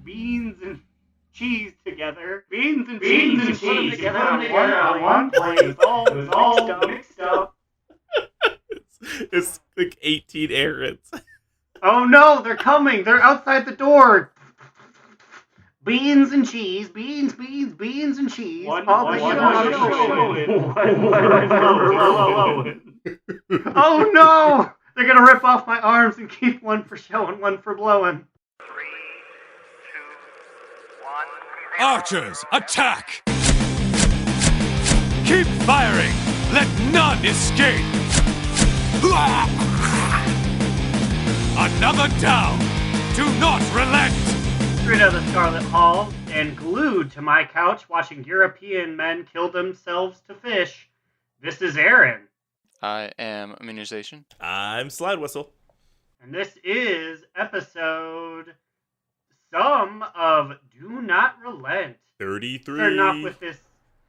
beans and cheese together. Beans and Beans cheese. and Put them cheese. together Put 'em together on on one plate. It was all mixed up. It's like 18 errands. Oh no, they're coming. They're outside the door. Beans and cheese. Beans and cheese. Oh no! They're gonna rip off my arms and keep one for show and one for blowing. 3, 2, 1. Archers, attack! Keep firing! Let none escape! Another down! Do not relent! Straight out of the Scarlet Hall and glued to my couch watching European men kill themselves to fish, this is Aaron. I am Immunization. I'm Slidewhistle. And this is episode some of Do Not Relent. 33. Starting off with this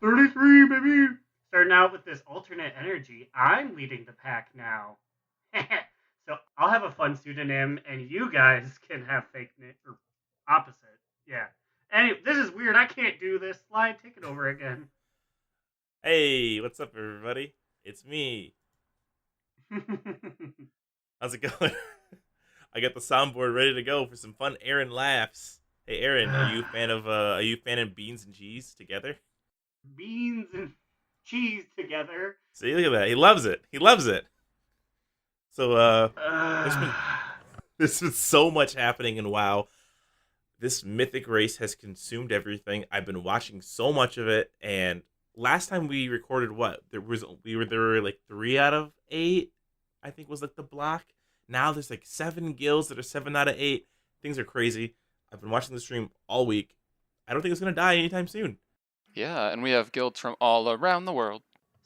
33, baby. Starting out with this alternate energy. I'm leading the pack now. So I'll have a fun pseudonym, and you guys can have fake name or opposite. Yeah. Anyway, this is weird. I can't do this. Slide, take it over again. Hey, what's up, everybody? It's me. How's it going? I got the soundboard ready to go for some fun Aaron laughs. Hey, Aaron, are you a fan of beans and cheese together? Beans and cheese together. See, look at that. He loves it. He loves it. So, there's been so much happening in WoW. This mythic race has consumed everything. I've been watching so much of it, and last time we recorded, there were like 3 out of 8, I think was like the block. Now there's like 7 guilds that are 7 out of 8. Things are crazy. I've been watching the stream all week. I don't think it's gonna die anytime soon. Yeah, and we have guilds from all around the world.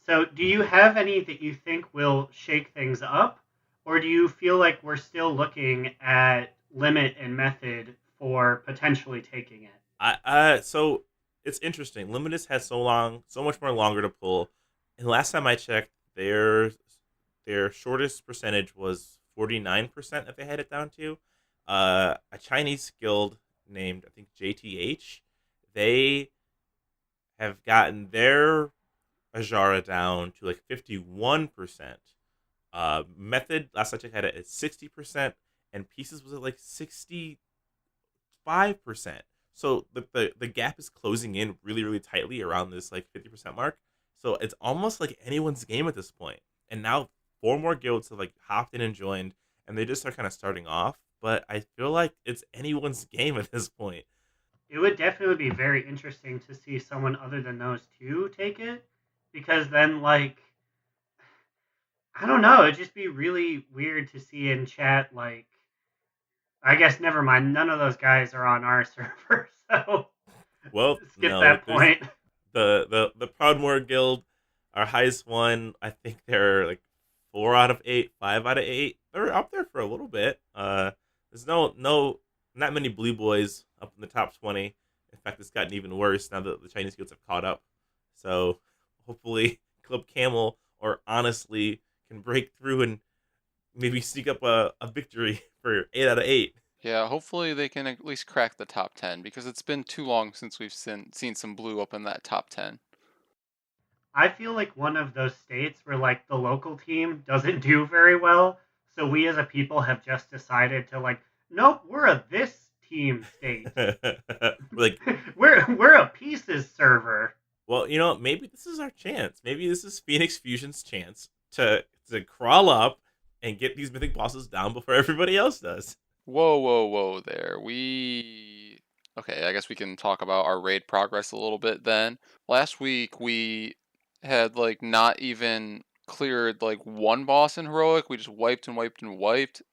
So, do you have any that you think will shake things up? Or do you feel like we're still looking at limit and method for potentially taking it? So it's interesting. Limitless has so much more longer to pull. And last time I checked, their shortest percentage was 49% that they had it down to. A Chinese guild named, I think, JTH, they have gotten their Ajara down to like 51%. Method, last I checked, had it at 60%, and Pieces was at like 65%. So the gap is closing in really, really tightly around this like 50% mark. So it's almost like anyone's game at this point. And now 4 more guilds have like hopped in and joined, and they just are kind of starting off. But I feel like it's anyone's game at this point. It would definitely be very interesting to see someone other than those two take it. Because then, like, I don't know, it'd just be really weird to see in chat, like, I guess never mind, none of those guys are on our server, so well, skip that point. The Proudmoore Guild, our highest one, I think they're like 4 out of 8, 5 out of 8. They're up there for a little bit. There's not many blue boys up in the top 20. In fact, it's gotten even worse now that the Chinese guilds have caught up. So hopefully Club Camel or Honestly can break through and maybe sneak up a victory for 8 out of 8. Yeah, hopefully they can at least crack the top 10, because it's been too long since we've seen some blue up in that top 10. I feel like one of those states where, like, the local team doesn't do very well, so we as a people have just decided to, like, nope, we're a this team state. Like, we're a Pieces server. Well, maybe this is our chance. Maybe this is Phoenix Fusion's chance to crawl up and get these mythic bosses down before everybody else does. Whoa there. Okay, I guess we can talk about our raid progress a little bit then. Last week we had like not even cleared like one boss in Heroic. We just wiped.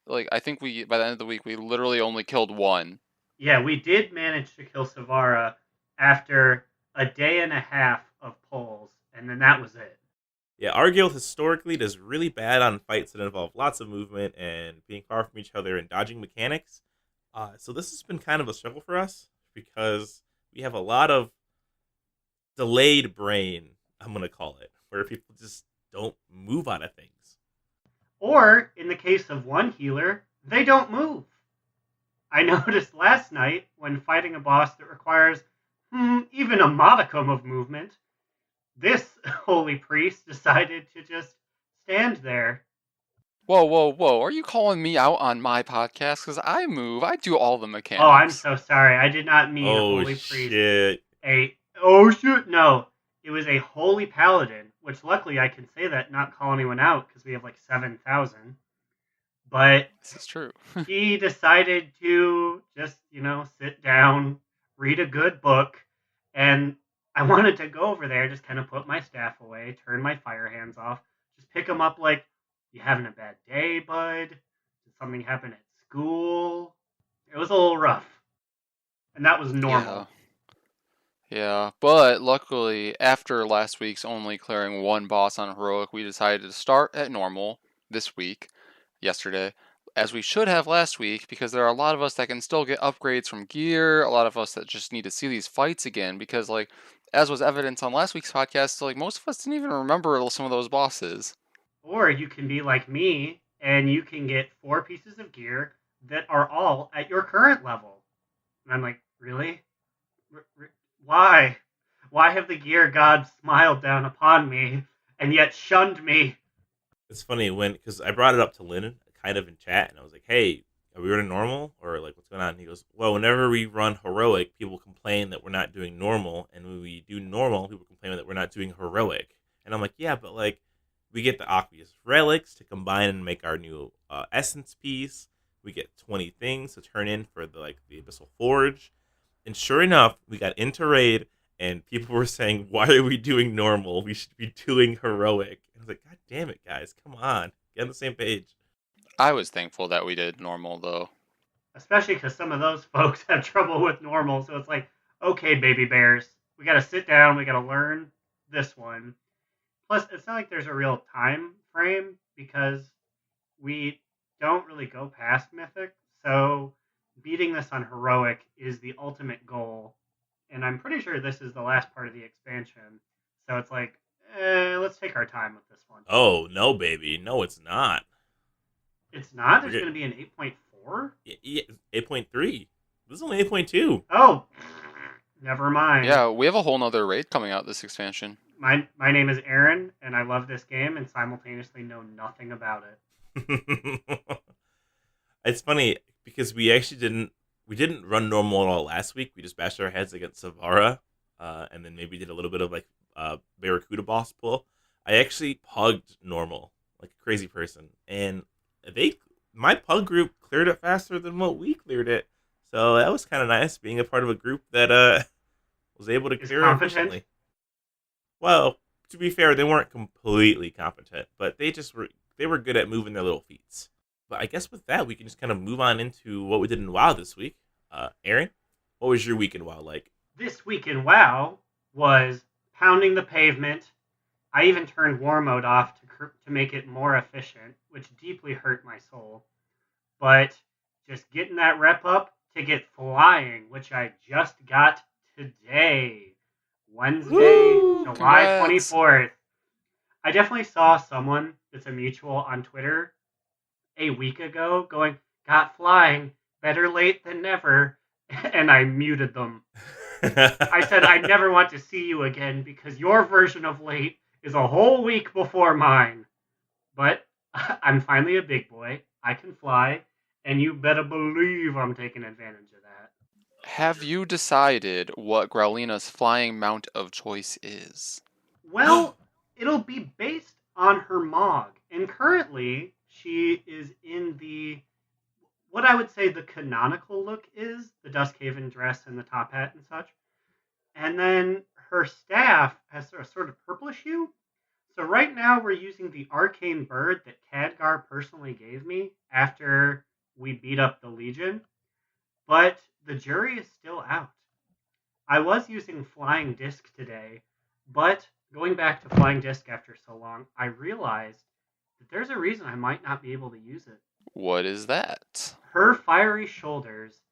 Like, I think by the end of the week we literally only killed one. Yeah, we did manage to kill Savara after a day and a half of pulls, and then that was it. Yeah, our guild historically does really bad on fights that involve lots of movement and being far from each other and dodging mechanics. So this has been kind of a struggle for us because we have a lot of delayed brain, I'm going to call it, where people just don't move out of things. Or, in the case of one healer, they don't move. I noticed last night when fighting a boss that requires even a modicum of movement, this holy priest decided to just stand there. Whoa, whoa, whoa. Are you calling me out on my podcast? Because I move. I do all the mechanics. Oh, I'm so sorry. I did not mean Oh holy priest. shit! Oh shit! No, it was a holy paladin. Which luckily I can say that, not call anyone out because we have like 7,000. But This is true. he decided to just sit down, read a good book, and I wanted to go over there, just kind of put my staff away, turn my fire hands off, just pick him up like, you having a bad day, bud? Did something happen at school? It was a little rough. And that was normal. Yeah, but luckily, after last week's only clearing one boss on Heroic, we decided to start at normal this week, yesterday, as we should have last week, because there are a lot of us that can still get upgrades from gear, a lot of us that just need to see these fights again, because, like, as was evidence on last week's podcast, like, most of us didn't even remember some of those bosses. Or you can be like me, and you can get 4 pieces of gear that are all at your current level. And I'm like, really? Why? Why have the gear gods smiled down upon me, and yet shunned me? It's funny because I brought it up to Lennon, kind of in chat, and I was like, "Hey, are we running normal, or like what's going on?" And he goes, "Well, whenever we run heroic, people complain that we're not doing normal, and when we do normal, people complain that we're not doing heroic." And I'm like, "Yeah, but like, we get the aqueous relics to combine and make our new essence piece. We get 20 things to turn in for the abyssal forge." And sure enough, we got into raid, and people were saying, "Why are we doing normal? We should be doing heroic." And I was like, "God damn it, guys. Come on. Get on the same page." I was thankful that we did normal, though. Especially because some of those folks have trouble with normal, so it's like, okay, baby bears, we gotta sit down, we gotta learn this one. Plus, it's not like there's a real time frame, because we don't really go past Mythic, so beating this on Heroic is the ultimate goal, and I'm pretty sure this is the last part of the expansion, so it's like, let's take our time with this one. Oh, no, baby. No, it's not. It's not? There's going to be an 8.4? Yeah, 8.3. This is only 8.2. Oh, never mind. Yeah, we have a whole nother raid coming out this expansion. My name is Aaron, and I love this game and simultaneously know nothing about it. It's funny because we didn't run normal at all last week. We just bashed our heads against Savara, and then maybe did a little bit of Barracuda boss pull. I actually pugged normal like a crazy person, and my pug group cleared it faster than what we cleared it. So that was kind of nice being a part of a group that was able to clear it efficiently. Well, to be fair, they weren't completely competent, but they were good at moving their little feet. But I guess with that, we can just kind of move on into what we did in WoW this week. Aaron, what was your week in WoW like? This week in WoW was pounding the pavement. I even turned war mode off to make it more efficient, which deeply hurt my soul. But just getting that rep up to get flying, which I just got today. Wednesday, Woo, July congrats. 24th. I definitely saw someone that's a mutual on Twitter a week ago going, "Got flying, better late than never," and I muted them. I said, "I never want to see you again because your version of late is a whole week before mine." But I'm finally a big boy. I can fly, and you better believe I'm taking advantage of that. Have you decided what Growlina's flying mount of choice is? Well, it'll be based on her Mog. And currently, she is in what I would say the canonical look is, the Duskhaven dress and the top hat and such. And then her staff has a sort of purplish hue. So right now we're using the arcane bird that Khadgar personally gave me after we beat up the Legion. But the jury is still out. I was using Flying Disc today, but going back to Flying Disc after so long, I realized that there's a reason I might not be able to use it. What is that? Her fiery shoulders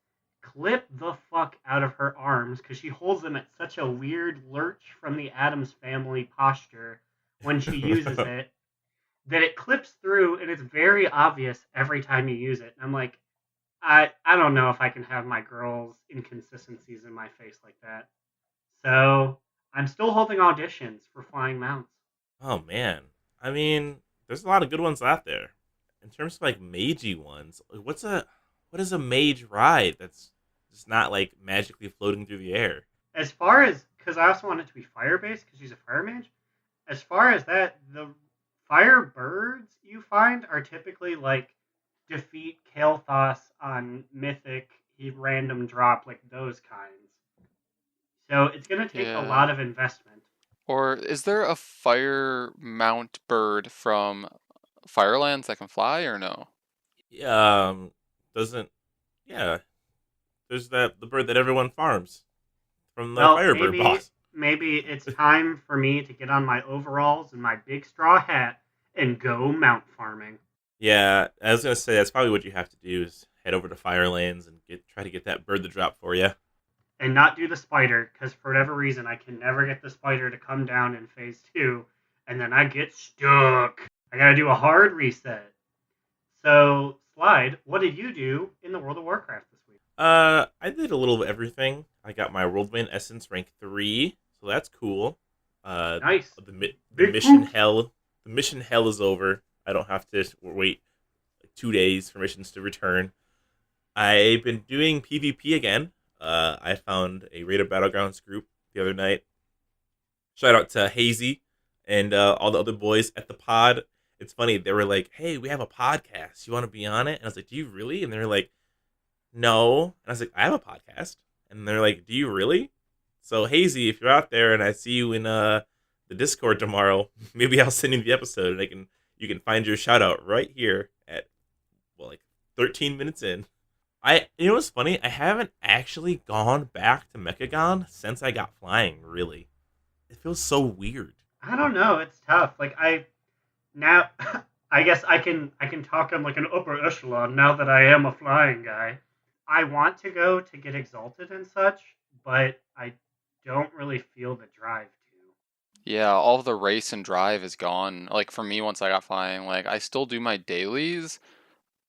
clip the fuck out of her arms because she holds them at such a weird lurch from the Addams Family posture when she uses it that it clips through, and it's very obvious every time you use it. And I'm like, I don't know if I can have my girls' inconsistencies in my face like that. So I'm still holding auditions for flying mounts. Oh man, I mean, there's a lot of good ones out there. In terms of like magey ones, like, what is a mage ride that's just not like magically floating through the air? As far as, because I also want it to be fire based because she's a fire mage. As far as that, the fire birds you find are typically like defeat Kael'thas on Mythic, he random drop, like those kinds. So it's going to take a Yeah. lot of investment. Or is there a fire mount bird from Firelands that can fly or no? Doesn't yeah. There's the bird that everyone farms from the Well, Firebird boss. maybe it's time for me to get on my overalls and my big straw hat and go mount farming. Yeah, I was gonna say that's probably what you have to do is head over to Firelands and try to get that bird to drop for you. And not do the spider, because for whatever reason I can never get the spider to come down in phase 2, and then I get stuck. I gotta do a hard reset. So, Slide, what did you do in the World of Warcraft this week? I did a little of everything. I got my Whirlwind Essence rank 3, so that's cool. Nice. The Big mission boost. hell, the mission hell is over. I don't have to wait like 2 days for missions to return. I've been doing PvP again. I found a Raid of Battlegrounds group the other night. Shout out to Hazy and all the other boys at the pod. It's funny, they were like, "Hey, we have a podcast. You want to be on it?" And I was like, "Do you really?" And they were like, "No." And I was like, "I have a podcast." And they're like, "Do you really?" So Hazy, if you're out there and I see you in the Discord tomorrow, maybe I'll send you the episode and you can find your shout out right here at like 13 minutes in. You know what's funny? I haven't actually gone back to Mechagon since I got flying, really. It feels so weird. I don't know. It's tough. Like now, I guess I can talk on like an upper echelon now that I am a flying guy. I want to go to get exalted and such, but I don't really feel the drive to. Yeah, all of the race and drive is gone. Like for me, once I got flying, like I still do my dailies.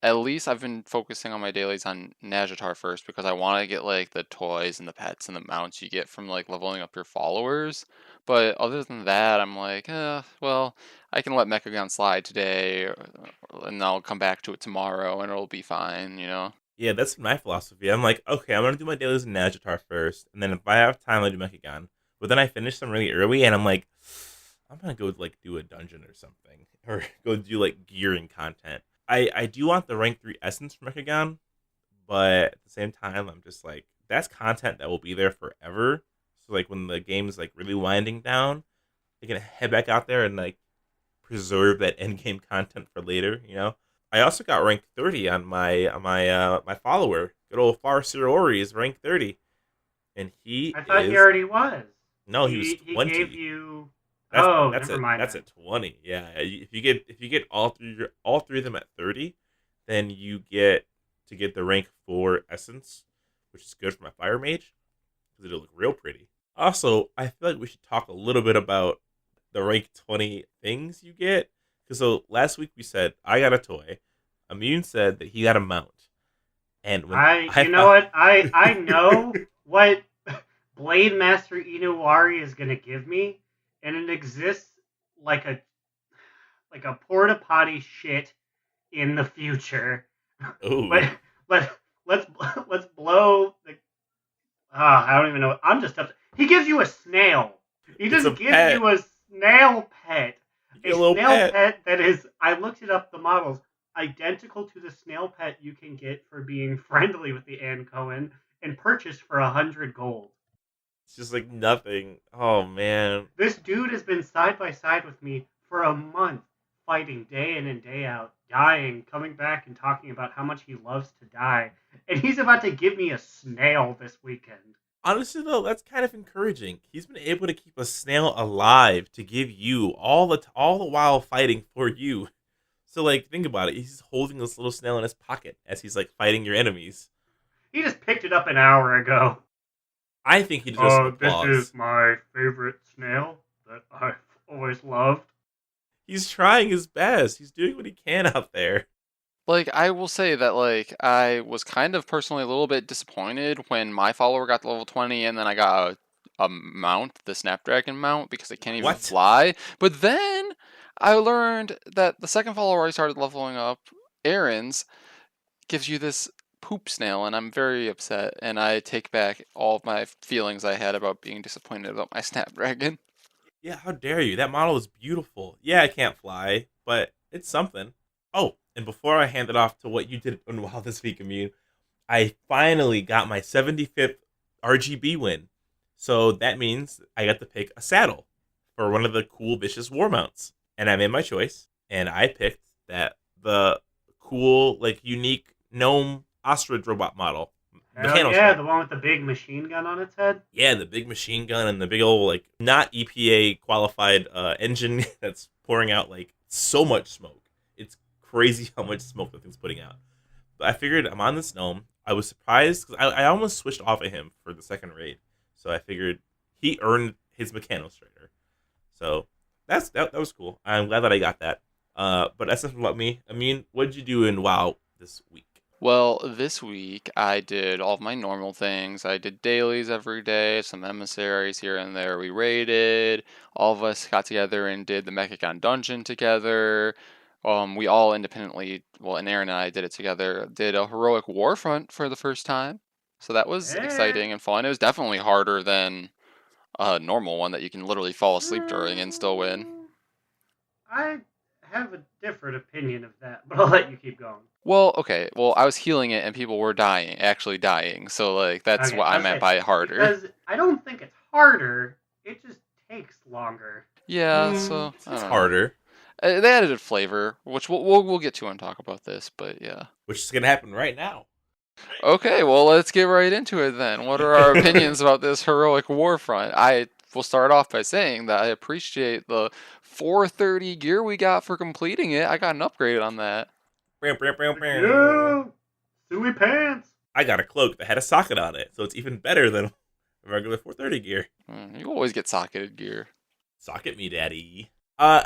At least I've been focusing on my dailies on Najatar first because I want to get like the toys and the pets and the mounts you get from like leveling up your followers. But other than that, I'm like, well, I can let Mechagon slide today, and I'll come back to it tomorrow, and it'll be fine, you know? Yeah, that's my philosophy. I'm like, okay, I'm gonna do my dailies in Najatar first, and then if I have time, I'll do Mechagon. But then I finish them really early, and I'm like, I'm gonna go like do a dungeon or something, or go do like gearing content. I do want the rank 3 essence for Mechagon, but at the same time, I'm just like, that's content that will be there forever. So like when the game is like really winding down, I can head back out there and like preserve that end game content for later. You know. I also got rank 30 on my follower. Good old Farseer Ori is rank 30, and I thought he already was. No, he was 20. He gave you. That's never mind. That's a 20. Yeah, if you get all three of them at 30, then you get to get the rank 4 essence, which is good for my fire mage because it'll look real pretty. Also, I feel like we should talk a little bit about the rank 20 things you get. Because so last week we said I got a toy. Immune said that he got a mount. And when I know what Blade Master Inuwari is gonna give me, and it exists like a porta potty shit in the future. Ooh. But let's blow the. I don't even know. I'm just upset. He gives you a snail. He doesn't give you a snail pet. A snail pet that is. I looked it up. The models identical to the snail pet you can get for being friendly with the Ann Cohen and purchased for 100 gold. It's just like nothing. Oh man. This dude has been side by side with me for a month, fighting day in and day out, dying, coming back and talking about how much he loves to die. And he's about to give me a snail this weekend. Honestly though, that's kind of encouraging. He's been able to keep a snail alive to give you all the while fighting for you. So like think about it. He's holding this little snail in his pocket as he's like fighting your enemies. He just picked it up an hour ago. I think he deserves some applause. This is my favorite snail that I've always loved. He's trying his best. He's doing what he can out there. Like, I will say that, like, I was kind of personally a little bit disappointed when my follower got to level 20 and then I got a mount, the Snapdragon mount, because I can't even What? fly. But then I learned that the second follower I started leveling up, Aaron's, gives you this poop snail, and I'm very upset, and I take back all of my feelings I had about being disappointed about my Snapdragon. Yeah, how dare you? That model is beautiful. Yeah, I can't fly, but it's something. Oh, and before I hand it off to what you did on WoW this week, Immune, I finally got my 75th RGB win. So that means I got to pick a saddle for one of the cool vicious war mounts. And I made my choice, and I picked the cool, like, unique gnome ostrich robot model. Hell yeah, the one with the big machine gun on its head. Yeah, the big machine gun and the big old, like, not EPA qualified engine that's pouring out, like, so much smoke. It's crazy how much smoke the thing's putting out. But I figured I'm on this gnome. I was surprised because I almost switched off of him for the second raid. So I figured he earned his Mechanostrator. So that was cool. I'm glad that I got that. But that's enough about me. I mean, what did you do in WoW this week? Well, this week I did all of my normal things. I did dailies every day, some emissaries here and there. We raided. All of us got together and did the Mechagon dungeon together. We all independently, well, and Aaron and I did it together, did a Heroic Warfront for the first time. So that was exciting and fun. It was definitely harder than a normal one that you can literally fall asleep during and still win. I have a different opinion of that, but I'll let you keep going. Well, okay. Well, I was healing it and people were dying, actually dying. So, like, that's Okay, what I meant by harder. Because I don't think it's harder, it just takes longer. Yeah, so I It's don't know. harder. They added a flavor, which we'll get to and talk about this, but yeah. Which is going to happen right now. Okay, well, let's get right into it then. What are our opinions about this Heroic Warfront? I will start off by saying that I appreciate the 430 gear we got for completing it. I got an upgrade on that. Yeah, silly pants. I got a cloak that had a socket on it, so it's even better than regular 430 gear. You always get socketed gear. Socket me, daddy.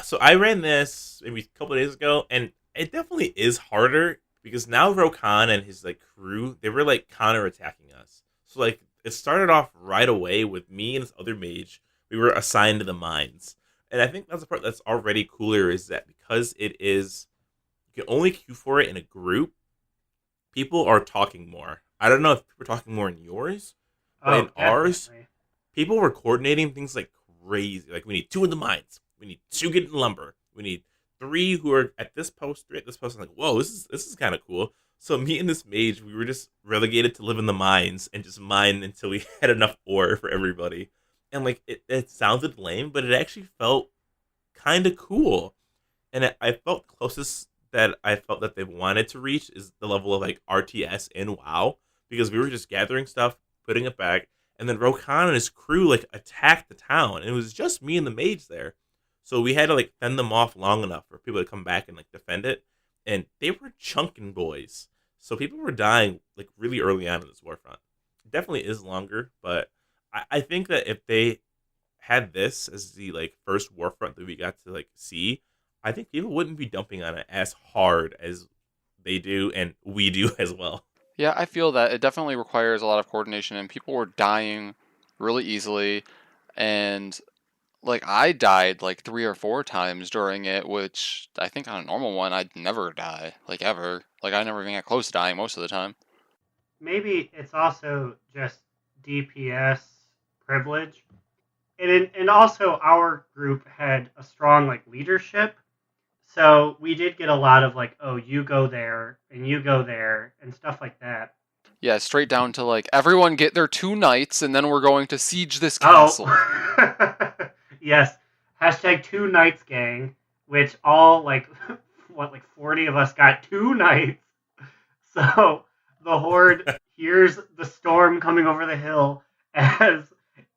So I ran this maybe a couple of days ago, and it definitely is harder because now Rokan and his like crew, they were like counterattacking us. So like it started off right away with me and this other mage. We were assigned to the mines, and I think that's the part that's already cooler is that because it is, you can only queue for it in a group. People are talking more. I don't know if people are talking more in yours, but in ours, people were coordinating things like crazy. Like, we need 2 in the mines. We need 2 getting lumber. We need 3 who are at this post, 3 at this post. I'm like, whoa, this is kind of cool. So me and this mage, we were just relegated to live in the mines and just mine until we had enough ore for everybody. And like, it sounded lame, but it actually felt kind of cool. And I felt closest that I felt that they wanted to reach is the level of like RTS in WoW, because we were just gathering stuff, putting it back, and then Rokan and his crew like attacked the town, and it was just me and the mage there. So we had to like fend them off long enough for people to come back and like defend it, and they were chunking boys. So people were dying like really early on in this Warfront. It definitely is longer, but I think that if they had this as the like first Warfront that we got to like see, I think people wouldn't be dumping on it as hard as they do, and we do as well. Yeah, I feel that it definitely requires a lot of coordination, and people were dying really easily. And like, I died like 3 or 4 times during it, which I think on a normal one I'd never die, like ever. Like, I never even get close to dying most of the time. Maybe it's also just DPS privilege. And also our group had a strong like leadership. So we did get a lot of like, oh, you go there and you go there and stuff like that. Yeah, straight down to like, everyone get their 2 knights and then we're going to siege this castle. Oh. Yes. Hashtag 2 knights gang, which all like, what, like 40 of us got 2 knights. So the horde hears the storm coming over the hill as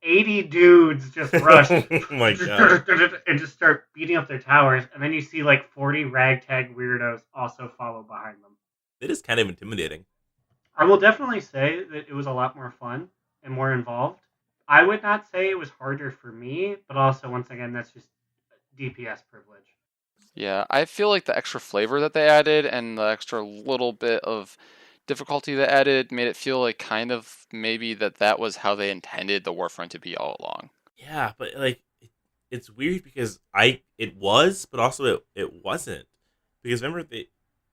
80 dudes just rush Oh my god. and just start beating up their towers, and then you see like 40 ragtag weirdos also follow behind them. It is kind of intimidating. I will definitely say that it was a lot more fun and more involved. I would not say it was harder for me, but also, once again, that's just DPS privilege. Yeah, I feel like the extra flavor that they added and the extra little bit of difficulty they added made it feel like kind of maybe that was how they intended the Warfront to be all along. Yeah, but like it's weird because it was, but also it wasn't. Because remember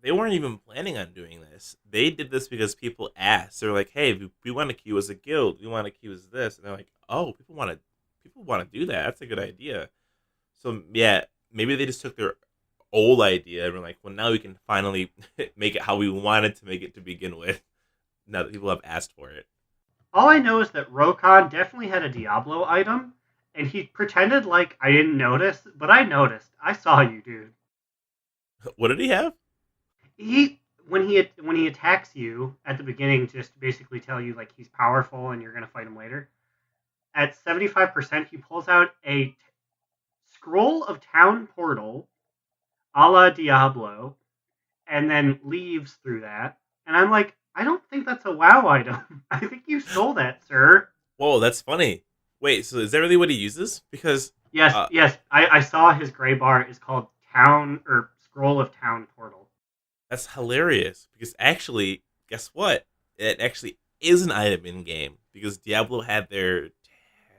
they weren't even planning on doing this. They did this because people asked. They're like, "Hey, we want to queue as a guild. We want to queue as this." And they're like, "Oh, people want to do that. That's a good idea." So yeah, maybe they just took their old idea and were like, "Well, now we can finally make it how we wanted to make it to begin with." Now that people have asked for it. All I know is that Rokon definitely had a Diablo item, and he pretended like I didn't notice, but I noticed. I saw you, dude. What did he have? When he attacks you at the beginning, just to basically tell you like he's powerful and you're gonna fight him later. At 75%, he pulls out a scroll of town portal, a la Diablo, and then leaves through that. And I'm like, I don't think that's a WoW item. I think you stole that, sir. Whoa, that's funny. Wait, so is that really what he uses? Because yes, I saw his gray bar is called Town or Scroll of Town Portal. that's hilarious. Because actually, guess what? It actually is an item in game. Because Diablo had their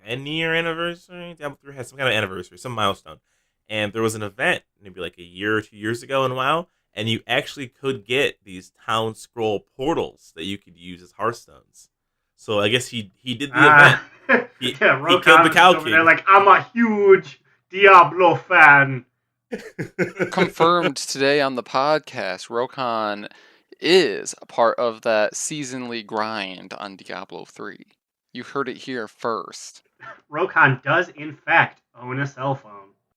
10-year anniversary. Diablo 3 had some kind of anniversary, some milestone. And there was an event, maybe like a year or 2 years ago in WoW, and you actually could get these town scroll portals that you could use as Hearthstones. So I guess he did the event. He killed the Cow King. They're like, I'm a huge Diablo fan. Confirmed today on the podcast, Rokon is a part of that seasonally grind on Diablo 3. You heard it here first. Rokon does, in fact, own a cell phone.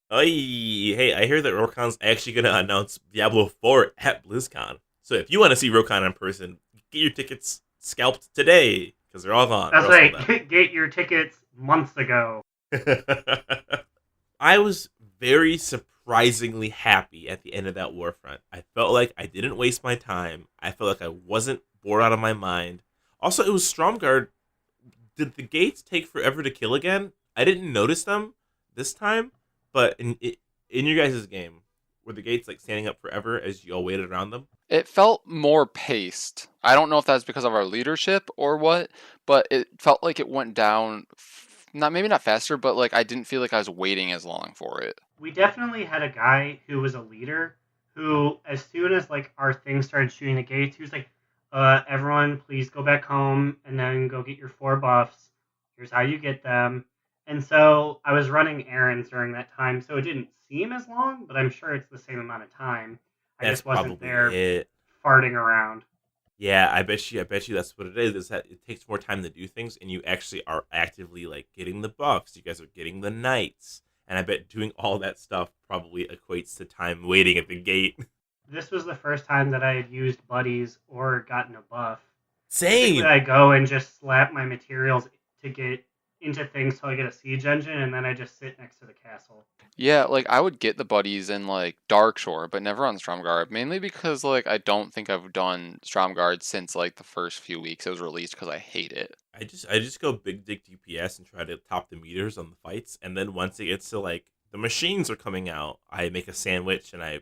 Hey, I hear that Rokon's actually going to announce Diablo 4 at BlizzCon. So if you want to see Rokon in person, get your tickets scalped today, because they're all gone. That's right. Get your tickets months ago. I was very surprisingly happy at the end of that Warfront. I felt like I didn't waste my time. I felt like I wasn't bored out of my mind. Also, it was Stromgarde. Did the gates take forever to kill again? I didn't notice them this time, but in your guys' game, were the gates like standing up forever as you all waited around them? It felt more paced. I don't know if that's because of our leadership or what, but it felt like it went down, maybe not faster, but like I didn't feel like I was waiting as long for it. We definitely had a guy who was a leader who, as soon as like our thing started shooting the gates, he was like, everyone, please go back home and then go get your 4 buffs. Here's how you get them. And so I was running errands during that time, so it didn't seem as long, but I'm sure it's the same amount of time. I just wasn't there farting around. Yeah, I bet you that's what it is that it takes more time to do things, and you actually are actively like getting the buffs. You guys are getting the knights, and I bet doing all that stuff probably equates to time waiting at the gate. This was the first time that I had used buddies or gotten a buff. Same. Typically I go and just slap my materials to get into things till I get a siege engine, and then I just sit next to the castle. Yeah, like I would get the buddies in like Darkshore, but never on Stromgarde, mainly because like I don't think I've done Stromgarde since like the first few weeks it was released because I hate it. I just go big dick DPS and try to top the meters on the fights, and then once it gets to like the machines are coming out, I make a sandwich and I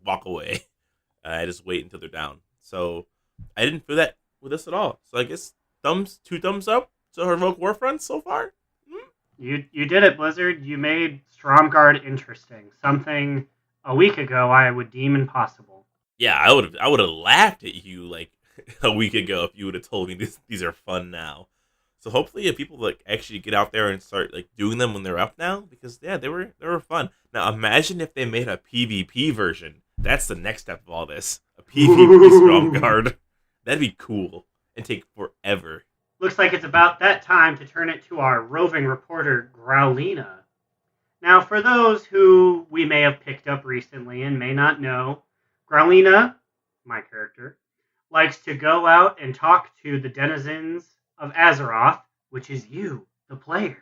walk away. I just wait until they're down. So I didn't feel that with this at all. So I guess 2 thumbs up to Heroic Warfronts so far. You did it, Blizzard. You made Stromgarde interesting. Something a week ago I would deem impossible. Yeah, I would have laughed at you like a week ago if you would have told me these are fun now. So hopefully people like actually get out there and start like doing them when they're up now, because yeah, they were fun. Now imagine if they made a PvP version. That's the next step of all this. A PvP Stromgarde. That'd be cool and take forever. Looks like it's about that time to turn it to our roving reporter, Growlina. Now, for those who we may have picked up recently and may not know, Growlina, my character, likes to go out and talk to the denizens of Azeroth, which is you, the players,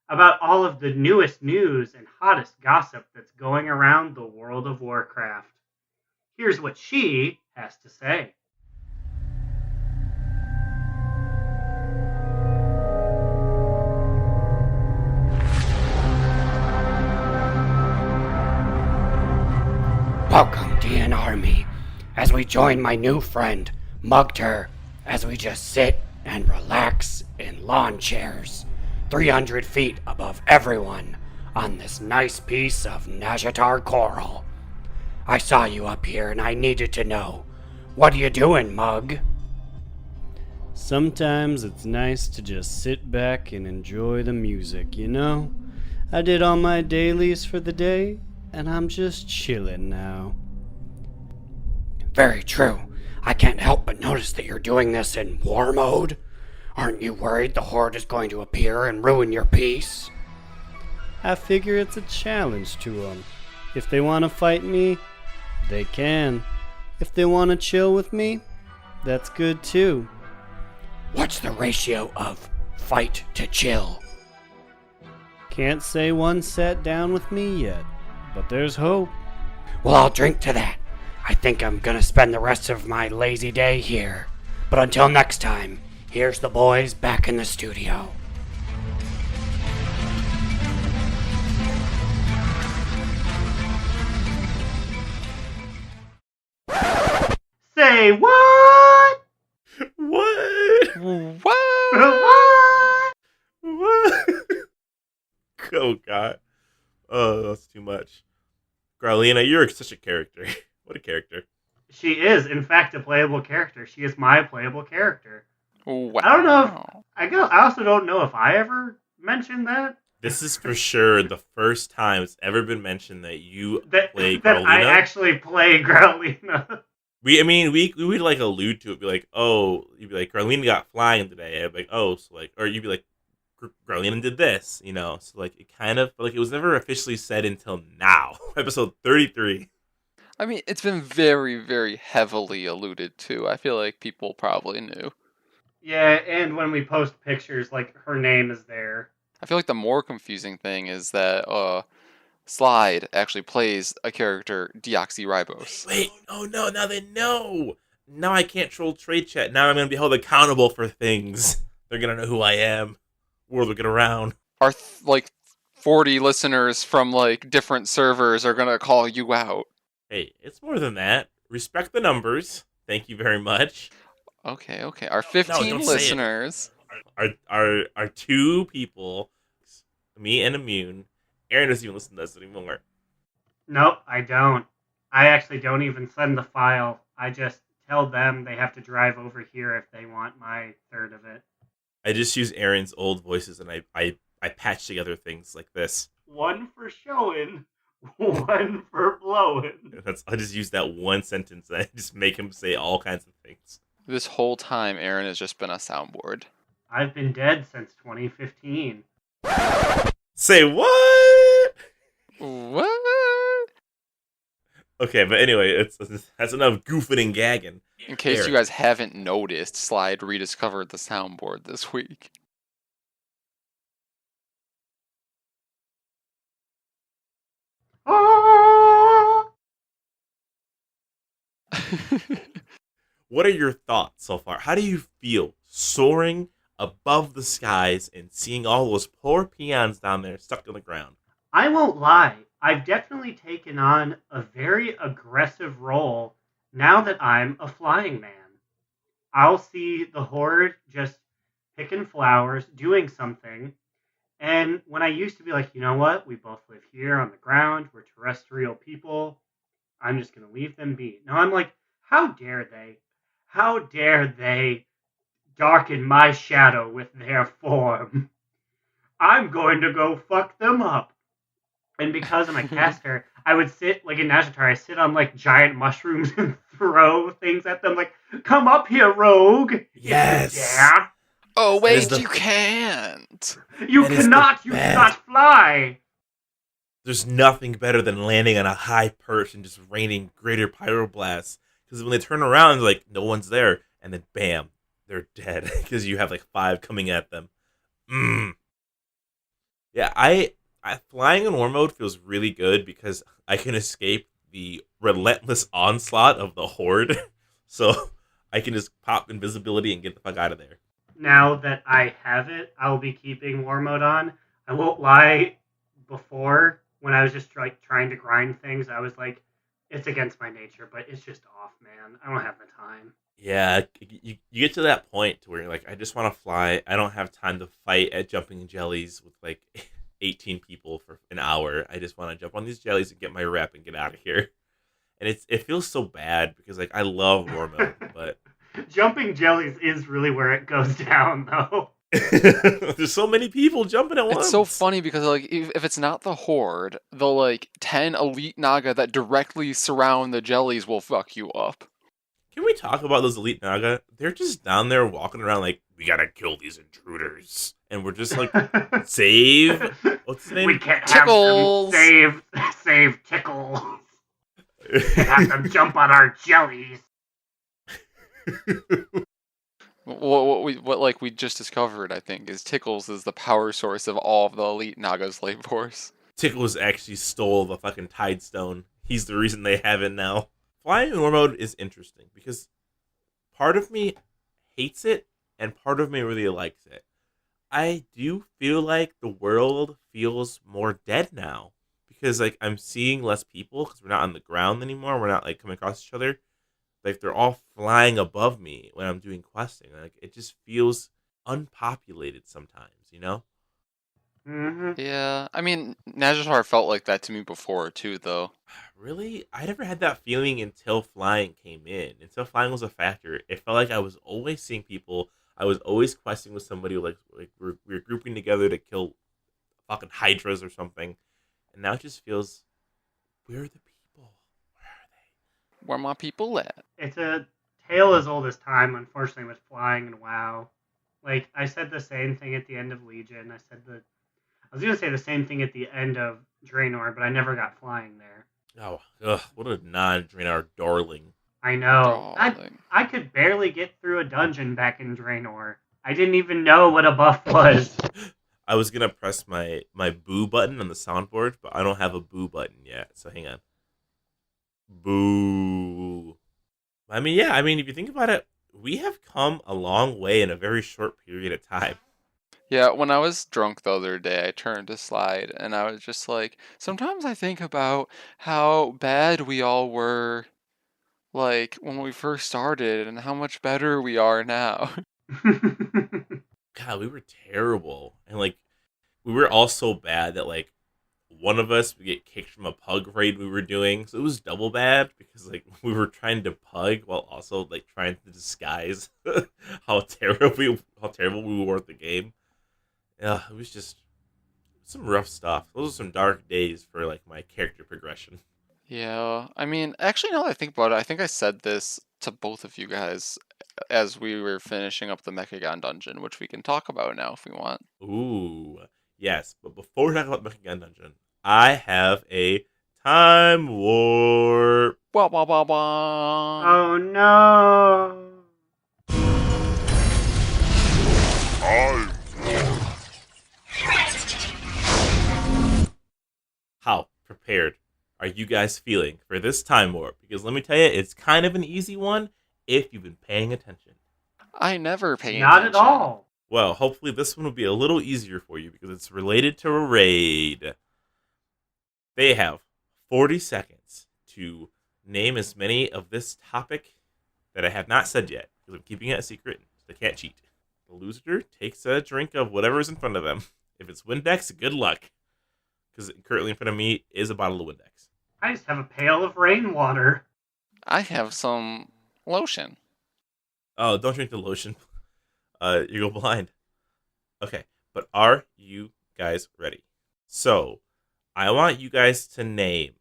about all of the newest news and hottest gossip that's going around the World of Warcraft. Here's what she has to say. Gallian army as we join my new friend, Mugter, as we just sit and relax in lawn chairs, 300 feet above everyone on this nice piece of Nazjatar coral. I saw you up here and I needed to know, what are you doing, Mug? Sometimes it's nice to just sit back and enjoy the music, you know? I did all my dailies for the day, and I'm just chilling now. Very true. I can't help but notice that you're doing this in war mode. Aren't you worried the Horde is going to appear and ruin your peace? I figure it's a challenge to them. If they want to fight me, they can. If they want to chill with me, that's good too. What's the ratio of fight to chill? Can't say one sat down with me yet, but there's hope. Well, I'll drink to that. I think I'm gonna spend the rest of my lazy day here. But until next time, here's the boys back in the studio. Say what? What? What? What? What? Oh, God. Oh, that's too much. Growlina, you're such a character. What a character. She is, in fact, a playable character. She is my playable character. Wow. I don't know if... I also don't know if I ever mentioned that. This is for sure the first time it's ever been mentioned that you play that Growlina. I actually play Growlina. We would like allude to it, be like, oh, you'd be like, Growlina got flying today. I'd be like, oh, so like, or you'd be like, Growlina did this, you know? So like, it kind of, like, it was never officially said until now, episode 33. I mean, it's been very, very heavily alluded to. I feel like people probably knew. Yeah, and when we post pictures, like, her name is there. I feel like the more confusing thing is that Slide actually plays a character, Deoxyribose. Wait, oh no, now they know. Now I can't troll trade chat. Now I'm going to be held accountable for things. They're going to know who I am. World will get around. Our, 40 listeners from, different servers are going to call you out. Hey, it's more than that. Respect the numbers. Thank you very much. Okay. Our 15 don't say it. listeners. Our two people, me and Immune. Aaron doesn't even listen to us anymore. Nope, I don't. I actually don't even send the file. I just tell them they have to drive over here if they want my third of it. I just use Aaron's old voices and I patch together things like this. One for showing, one for blowing. I just use that one sentence and I just make him say all kinds of things. This whole time, Aaron has just been a soundboard. I've been dead since 2015. Say what? What? Okay, but anyway, that's enough goofing and gagging. In case Aaron. you guys haven't noticed, Slide rediscovered the soundboard this week. Ah! What are your thoughts so far? How do you feel soaring above the skies and seeing all those poor peons down there stuck on the ground? I won't lie. I've definitely taken on a very aggressive role now that I'm a flying man. I'll see the Horde just picking flowers, doing something, and when I used to be like, you know what, we both live here on the ground, we're terrestrial people, I'm just going to leave them be. Now I'm like, how dare they? How dare they darken my shadow with their form? I'm going to go fuck them up. And because I'm a caster, I would sit, in Nazjatar, I sit on, giant mushrooms and throw things at them, come up here, rogue! Yes! Yeah! Oh, wait, you can't! You cannot fly! There's nothing better than landing on a high perch and just raining greater pyroblasts. Because when they turn around, no one's there. And then, bam, they're dead. Because you have, 5 coming at them. Yeah, flying in war mode feels really good because I can escape the relentless onslaught of the Horde. So I can just pop invisibility and get the fuck out of there. Now that I have it, I'll be keeping war mode on. I won't lie, before, when I was just trying to grind things, I was like, It's against my nature, but it's just off, man. I don't have the time. Yeah, you get to that point to where you're like, I just want to fly. I don't have time to fight at jumping jellies with like 18 people for an hour. I just want to jump on these jellies and get my rep and get out of here. And it feels so bad because like I love war mode, but Jumping jellies is really where it goes down, though. there's so many people jumping at once. It's so funny because like if it's not the horde, the like 10 elite Naga that directly surround the jellies will fuck you up. Can we talk about those elite Naga? They're just down there walking around like, we gotta kill these intruders. And we're just like, save? What's the name? We can't Tickles. have them save Tickles. And have them jump on our jellies. What we just discovered, I think, is Tickles is the power source of all of the elite Naga's life force. Tickles actually stole the fucking Tide Stone. He's the reason they have it now. Flying in war mode is interesting because part of me hates it and part of me really likes it. I do feel like the world feels more dead now because like I'm seeing less people because we're not on the ground anymore. We're not like coming across each other. Like they're all flying above me when I'm doing questing. Like it just feels unpopulated sometimes, you know? Mm-hmm. Yeah, I mean, Nazjatar felt like that to me before too, though. Really? I never had that feeling until flying came in. Until flying was a factor. It felt like I was always seeing people. I was always questing with somebody like we're grouping together to kill fucking hydras or something. And now it just feels, where are the people? Where are they? Where my people at? It's a tale as old as time, unfortunately, with flying and WoW. Like, I said the same thing at the end of Legion. I was going to say the same thing at the end of Draenor, but I never got flying there. Oh, ugh, what a non-Draenor darling. I know. Darling. I could barely get through a dungeon back in Draenor. I didn't even know what a buff was. I was going to press my boo button on the soundboard, but I don't have a boo button yet, so hang on. Boo. I mean, if you think about it, we have come a long way in a very short period of time. Yeah, when I was drunk the other day, I turned to Slide, and I was just like, sometimes I think about how bad we all were, like, when we first started, and how much better we are now. God, we were terrible. And, like, we were all so bad that, like, one of us would get kicked from a pug raid we were doing. So it was double bad because, like, we were trying to pug while also, like, trying to disguise how terrible we were at the game. Yeah, it was just some rough stuff. Those are some dark days for, like, my character progression. Yeah, I mean, actually, now that I think about it, I think I said this to both of you guys as we were finishing up the Mechagon dungeon, which we can talk about now if we want. Ooh, yes. But before we talk about Mechagon Dungeon, I have a time warp. Wah, wah, wah, wah. Oh no. How prepared are you guys feeling for this time warp? Because let me tell you, it's kind of an easy one if you've been paying attention. I never pay Not attention. at all. Well, hopefully this one will be a little easier for you because it's related to a raid. They have 40 seconds to name as many of this topic that I have not said yet because I'm keeping it a secret so they can't cheat. The loser takes a drink of whatever is in front of them. If it's Windex, good luck. Because currently in front of me is a bottle of Windex. I just have a pail of rainwater. I have some lotion. Oh, don't drink the lotion. You go blind. Okay, but are you guys ready? So, I want you guys to name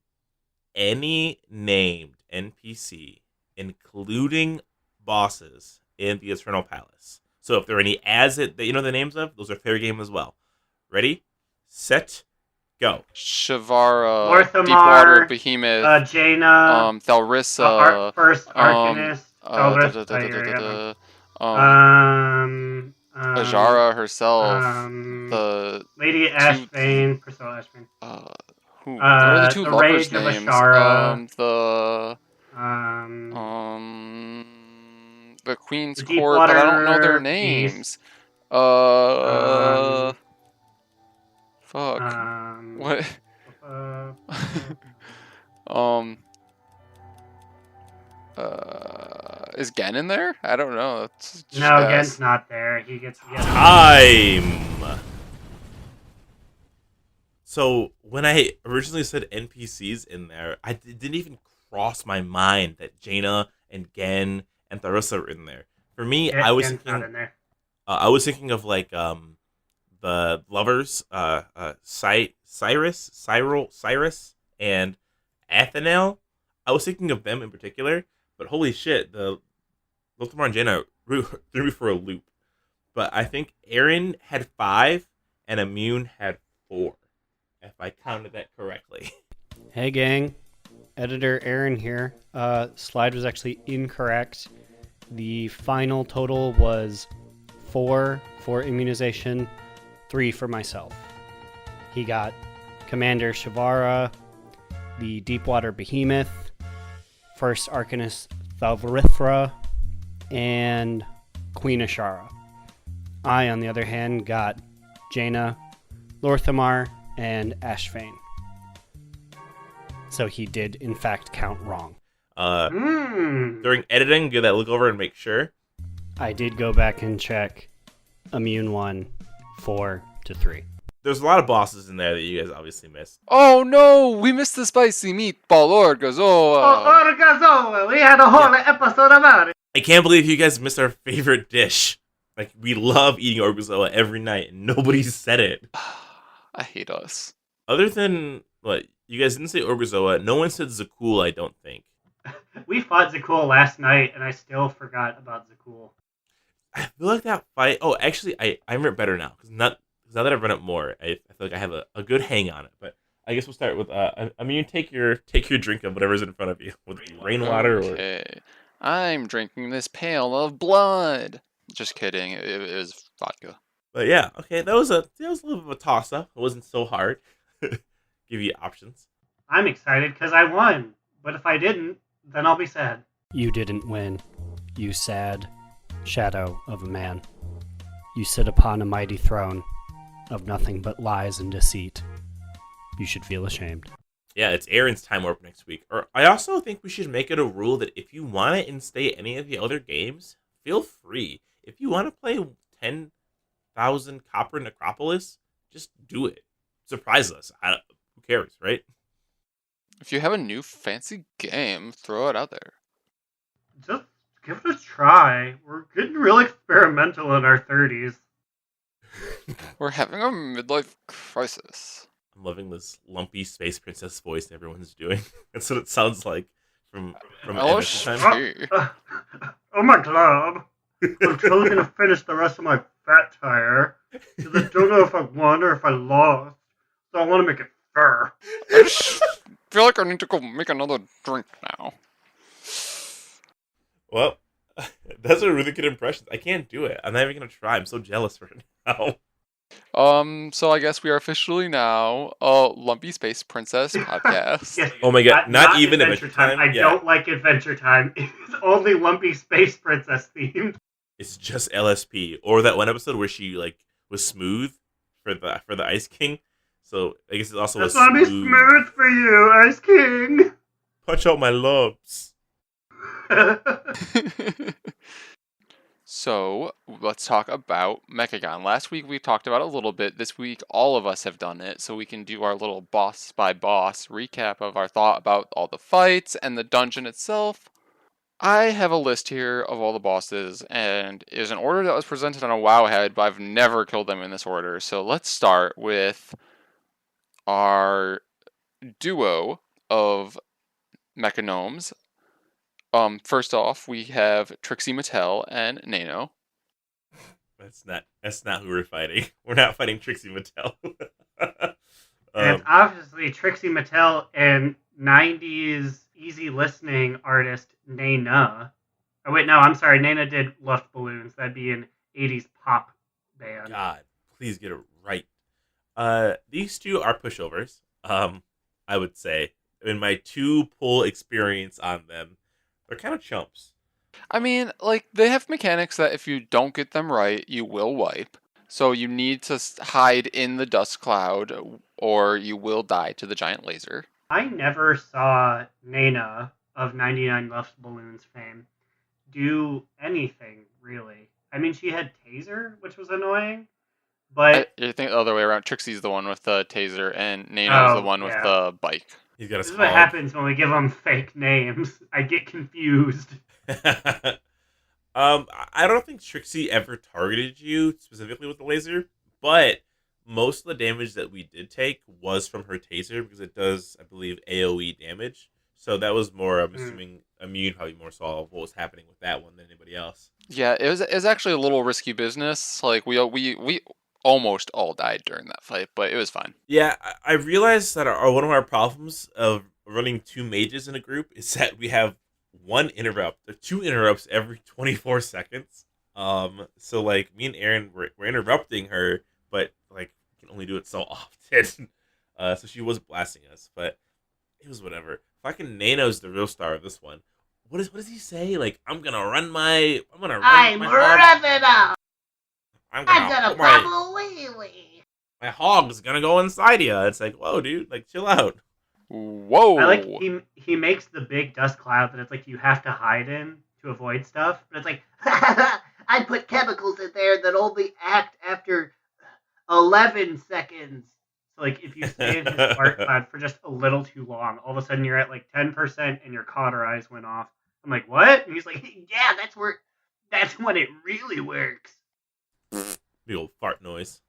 any named NPC, including bosses, in the Eternal Palace. So if there are any ads that you know the names of, those are fair game as well. Ready, set, go. Shavara, Orthamar, Deepwater Behemoth, Jaina, Thalrissa, First Arcanist, Ajara herself, the Lady Ashbane, Priscilla Ashbane. who? What are the two the lovers' Rage of names? Ashara. The Queen's the Court, but I don't know their Deepwater names. Beast. Fuck. Um, What? uh, Is Gen in there? I don't know. Let's just No, guess. Gen's not there. He gets Time! So, when I originally said NPCs in there, it didn't even cross my mind that Jaina and Gen and Tharissa were in there. For me, I was Gen's not in thinking... there. I was thinking of, like, the lovers, Cyrus, and Athanel. I was thinking of them in particular, but holy shit, the Lothar and Jaina threw me for a loop. But I think Aaron had 5 and Immune had 4, if I counted that correctly. Hey gang, editor Aaron here. Slide was actually incorrect. The final total was 4 for Immunization, 3 for myself. He got Commander Shavara, the Deepwater Behemoth, First Arcanist Thalvarithra, and Queen Ashara. I, on the other hand, got Jaina, Lorthamar, and Ashvane. So he did, in fact, count wrong. During editing, give that look over and make sure. I did go back and check. Immune 1, 4 to 3. There's a lot of bosses in there that you guys obviously missed. Oh no, we missed the spicy meatball orgazoa. Orgazoa! We had a whole episode about it. I can't believe you guys missed our favorite dish. Like, we love eating Orgazoa every night, and nobody said it. I hate us. Other than, what, you guys didn't say Orgazoa, no one said Zakul, I don't think. We fought Zakul last night, and I still forgot about Zakul. I feel like that fight... Oh, actually, I remember it better now. Because now that I've run it more, I feel like I have a good hang on it. But I guess we'll start with... take your drink of whatever's in front of you. With rainwater or... Okay. I'm drinking this pail of blood. Just kidding. It was vodka. But yeah, okay, that was a little bit of a toss-up. It wasn't so hard. Give you options. I'm excited because I won. But if I didn't, then I'll be sad. You didn't win, you sad shadow of a man. You sit upon a mighty throne of nothing but lies and deceit. You should feel ashamed. Yeah, it's Aaron's time warp next week. Or I also think we should make it a rule that if you want to instate any of the other games, feel free. If you want to play 10,000 Copper Necropolis, just do it. Surprise us. Who cares, right? If you have a new fancy game, throw it out there. Just give it a try. We're getting real experimental in our 30s. We're having a midlife crisis. I'm loving this lumpy space princess voice everyone's doing. That's what it sounds like from Adventure Time. Oh my god. I'm totally gonna finish the rest of my fat tire. Because I don't know if I won or if I lost. So I want to make it fair. I just feel like I need to go make another drink now. Well, those are really good impressions. I can't do it. I'm not even going to try. I'm so jealous right now. So I guess we are officially now a Lumpy Space Princess podcast. Yes. Oh my god, not even Adventure Time? I don't like Adventure Time. It's only Lumpy Space Princess themed. It's just LSP. Or that one episode where she was smooth for the Ice King. So I guess it also was smooth. That's gonna be smooth for you, Ice King. Punch out my lobes. So, let's talk about Mechagon. Last week we talked about it a little bit. This week all of us have done it, so we can do our little boss by boss recap of our thought about all the fights and the dungeon itself. I have a list here of all the bosses, and it is an order that was presented on a Wowhead, but I've never killed them in this order. So let's start with our duo of Mechagnomes. First off, we have Trixie Mattel and Nano. That's not who we're fighting. We're not fighting Trixie Mattel. It's obviously Trixie Mattel and 90s easy listening artist Nana. Oh wait, no, I'm sorry. Nana did Luft Balloons. That'd be an 80s pop band. God, please get it right. These two are pushovers. I would say in my 2-pull experience on them, they're kind of chumps. I mean, they have mechanics that if you don't get them right, you will wipe. So you need to hide in the dust cloud, or you will die to the giant laser. I never saw Nana of 99 Luft Balloons fame do anything, really. I mean, she had Taser, which was annoying, but... I think the other way around. Trixie's the one with the taser, and Nano's the one with the bike. He's got a This is what happens when we give them fake names. I get confused. I don't think Trixie ever targeted you specifically with the laser, but most of the damage that we did take was from her taser because it does, I believe, AoE damage. So that was more, I'm assuming, Immune probably more saw what was happening with that one than anybody else. Yeah, it was actually a little risky business. Like we almost all died during that fight, but it was fine. Yeah, I realized that one of our problems of running two mages in a group is that we have one interrupt or two interrupts every 24 seconds. So like me and Aaron we're interrupting her, but like we can only do it so often. So she was blasting us, but it was whatever. Fucking Nano's the real star of this one. What does he say? Like I'm gonna run my I'm revving up. I'm I'm gonna gonna pop a wheelie. my hog's gonna go inside you. It's like, whoa, dude, like chill out. Whoa! I like he makes the big dust cloud that it's like you have to hide in to avoid stuff, but it's like I put chemicals in there that only act after 11 seconds. so like if you stay in his fart cloud for just a little too long, all of a sudden you're at like 10% and your cauterize went off. I'm like, what? And he's like, Yeah, that's when it really works. Big old fart noise.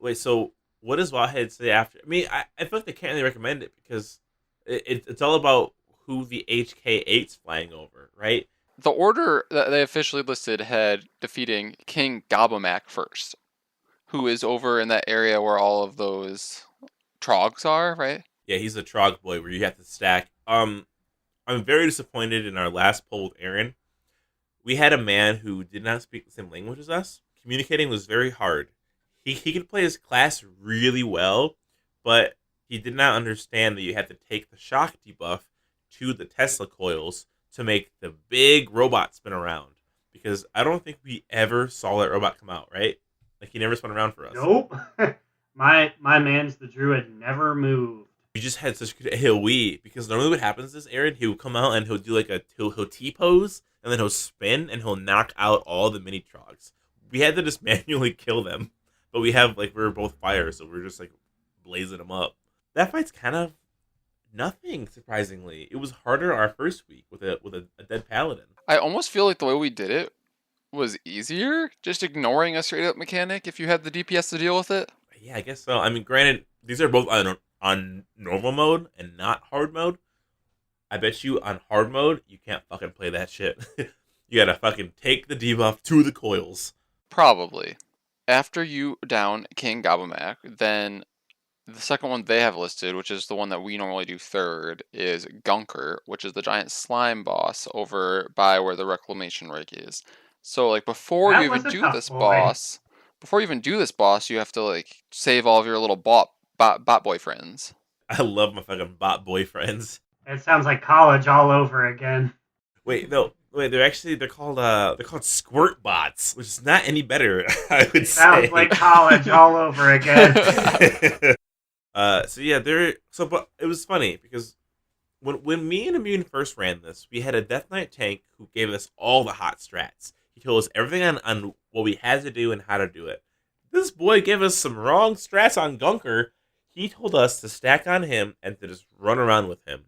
Wait, so what does Wildhead say after? I mean, I feel like they can't really recommend it because it's all about who the HK8's flying over, right? The order that they officially listed had defeating King Gabamak first, who is over in that area where all of those trogs are, right? Yeah, he's a trog boy where you have to stack. I'm very disappointed in our last poll with Aaron. We had a man who did not speak the same language as us. Communicating was very hard. He could play his class really well, but he did not understand that you had to take the shock debuff to the Tesla coils to make the big robot spin around. Because I don't think we ever saw that robot come out, right? Like, he never spun around for us. nope. my man's the druid never moved. We just had such good AoE, because normally what happens is, Aaron, he'll come out and he'll do like he'll T-pose, and then he'll spin, and he'll knock out all the mini trogs. We had to just manually kill them, but we were both fire, so we're just like blazing them up. That fight's kind of nothing, surprisingly. It was harder our first week with a dead paladin. I almost feel like the way we did it was easier, just ignoring a straight up mechanic if you had the DPS to deal with it. Yeah, I guess so. I mean, granted, these are both on normal mode and not hard mode. I bet you on hard mode, you can't fucking play that shit. You gotta fucking take the debuff to the coils. Probably. After you down King Gabamak, then the second one they have listed, which is the one that we normally do third, is Gunker, which is the giant slime boss over by where the reclamation rig is. So like before That you even was a do tough this boy. boss, you have to like save all of your little bot boyfriends. I love my fucking bot boyfriends. It sounds like college all over again. Wait, they're called squirt bots, which is not any better, I would say. Sounds like college all over again. But it was funny because when me and Immune first ran this, we had a Death Knight tank who gave us all the hot strats. He told us everything on what we had to do and how to do it. This boy gave us some wrong strats on Gunker. He told us to stack on him and to just run around with him.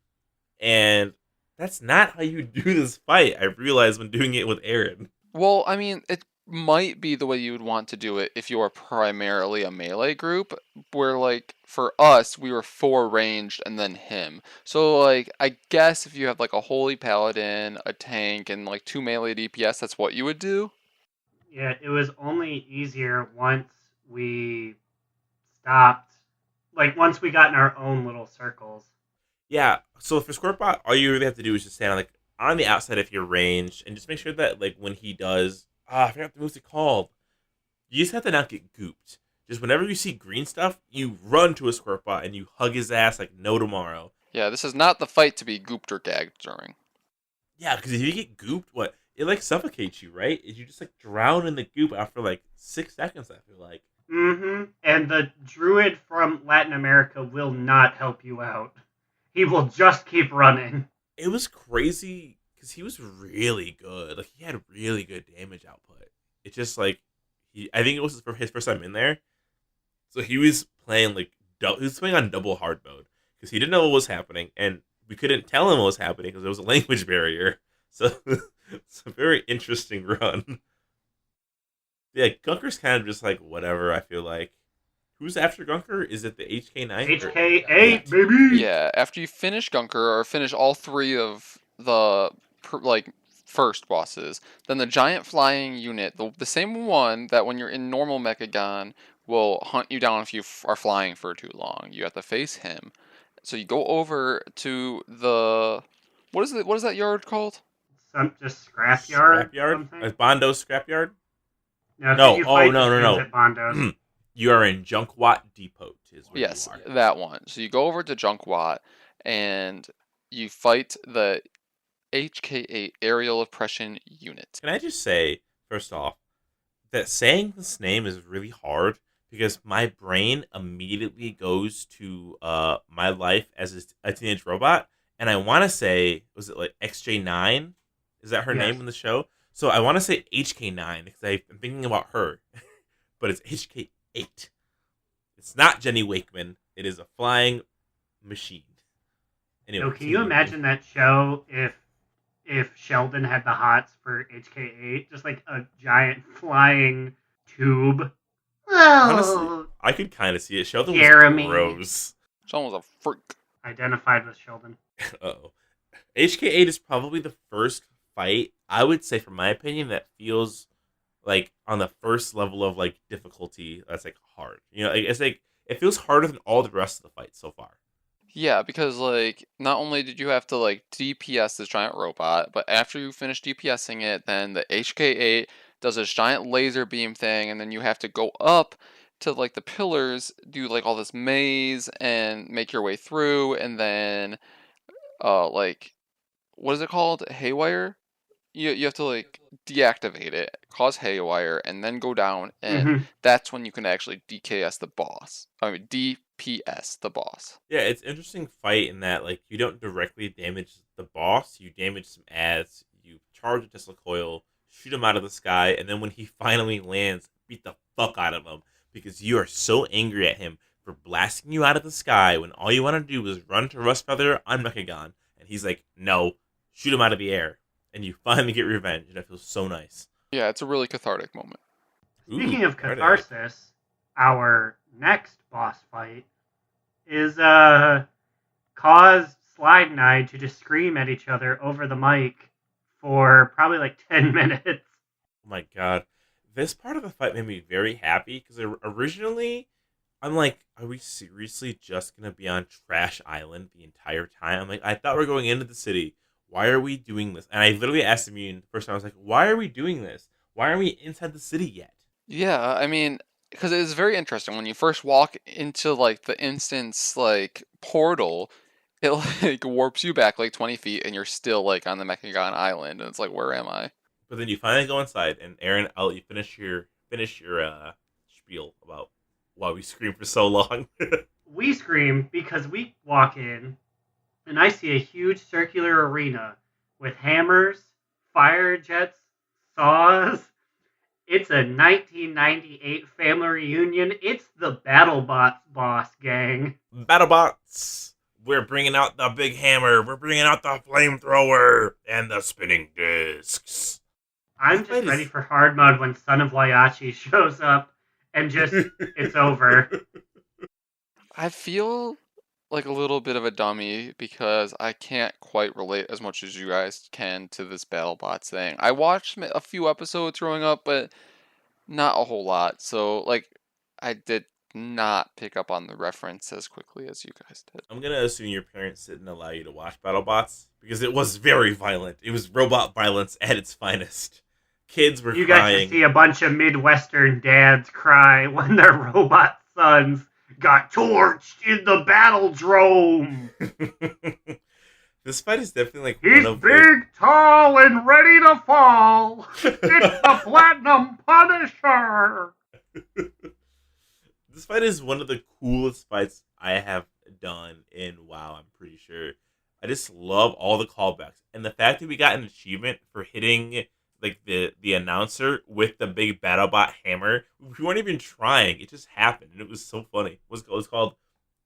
And that's not how you do this fight, I realized when doing it with Aaron. Well, I mean, it might be the way you would want to do it if you are primarily a melee group, where, like, for us, we were 4 ranged and then him. So, like, I guess if you have, like, a holy paladin, a tank, and, like, 2 melee DPS, that's what you would do? Yeah, it was only easier once we stopped. Like, once we got in our own little circles. Yeah, so for Squirtbot, all you really have to do is just stand on the outside if you're ranged, and just make sure that like when he does, I forgot what the move's called. You just have to not get gooped. Just whenever you see green stuff, you run to a Squirtbot and you hug his ass like no tomorrow. Yeah, this is not the fight to be gooped or gagged during. Yeah, because if you get gooped, it like suffocates you, right? You just like drown in the goop after like 6 seconds, I feel like. Mm-hmm. And the druid from Latin America will not help you out. He will just keep running. It was crazy because he was really good. Like, he had really good damage output. It's just like I think it was his first time in there, so he was playing like he was playing on double hard mode because he didn't know what was happening, and we couldn't tell him what was happening because there was a language barrier. So it's a very interesting run. Yeah, Gunker's kind of just like whatever. I feel like. Who's after Gunker? Is it the HK9? HK8, baby! Yeah, after you finish Gunker or finish all 3 of the first bosses, then the giant flying unit, the same one that when you're in normal Mechagon will hunt you down if you are flying for too long. You have to face him. So you go over to the what is that yard called? Just scrapyard. Scrapyard? Bondo's scrapyard? No. You fight no. At Bondo's. You are in Junkwat Depot. Yes, that one. So you go over to Junkwat and you fight the HK8 aerial oppression unit. Can I just say, first off, that saying this name is really hard because my brain immediately goes to my life as a teenage robot, and I want to say, was it like XJ9? Is that her name in the show? So I want to say HK9 because I'm thinking about her, but it's HK8. It's not Jenny Wakeman. It is a flying machine. Anyway, so can you imagine that show if Sheldon had the hots for HK8? Just like a giant flying tube. Honestly, I could kind of see it. Sheldon was gross. Sheldon was a freak. Identified with Sheldon. Uh-oh. HK8 is probably the first fight, I would say, from my opinion, that feels like on the first level of like difficulty that's like hard. You know, like, it's like it feels harder than all the rest of the fights so far. Yeah, because like not only did you have to like DPS this giant robot, but after you finish DPSing it, then the HK8 does this giant laser beam thing, and then you have to go up to like the pillars, do like all this maze and make your way through, and then like what is it called? Haywire? You have to like deactivate it, cause haywire, and then go down, and that's when you can actually DKS the boss. I mean DPS the boss. Yeah, it's an interesting fight in that like you don't directly damage the boss, you damage some ads, you charge a Tesla coil, shoot him out of the sky, and then when he finally lands, beat the fuck out of him because you are so angry at him for blasting you out of the sky when all you want to do is run to Rustfeather on Mechagon, and he's like, no, shoot him out of the air. And you finally get revenge, and it feels so nice. Yeah, it's a really cathartic moment. Speaking of catharsis, our next boss fight is caused Slide and I to just scream at each other over the mic for probably like 10 minutes. Oh my god. This part of the fight made me very happy, because originally, I'm like, are we seriously just going to be on Trash Island the entire time? I'm like, I thought we were going into the city. Why are we doing this? And I literally asked Immune the first time. I was like, why are we doing this? Why aren't we inside the city yet? Yeah, I mean, because it's very interesting. When you first walk into, like, the instance, like, portal, it, like, warps you back, like, 20 feet, and you're still, like, on the Mechagon Island. And it's like, where am I? But then you finally go inside, and Aaron, I'll let you finish your spiel about why we screamed for so long. We scream because we walk in, and I see a huge circular arena with hammers, fire jets, saws. It's a 1998 family reunion. It's the BattleBots boss gang. BattleBots! We're bringing out the big hammer. We're bringing out the flamethrower and the spinning discs. I'm just ready for hard mode when Son of Waiachi shows up and just, it's over. I feel like a little bit of a dummy because I can't quite relate as much as you guys can to this BattleBots thing. I watched a few episodes growing up, but not a whole lot. So, like, I did not pick up on the reference as quickly as you guys did. I'm going to assume your parents didn't allow you to watch BattleBots because it was very violent. It was robot violence at its finest. Kids were crying. You got to see a bunch of Midwestern dads cry when their robot sons got torched in the Battledrome. This fight is definitely like he's one of big, tall, and ready to fall. It's the Platinum Punisher. This fight is one of the coolest fights I have done in WoW, I'm pretty sure. I just love all the callbacks. And the fact that we got an achievement for hitting like the announcer with the big BattleBot hammer. We weren't even trying. It just happened. And it was so funny. It was called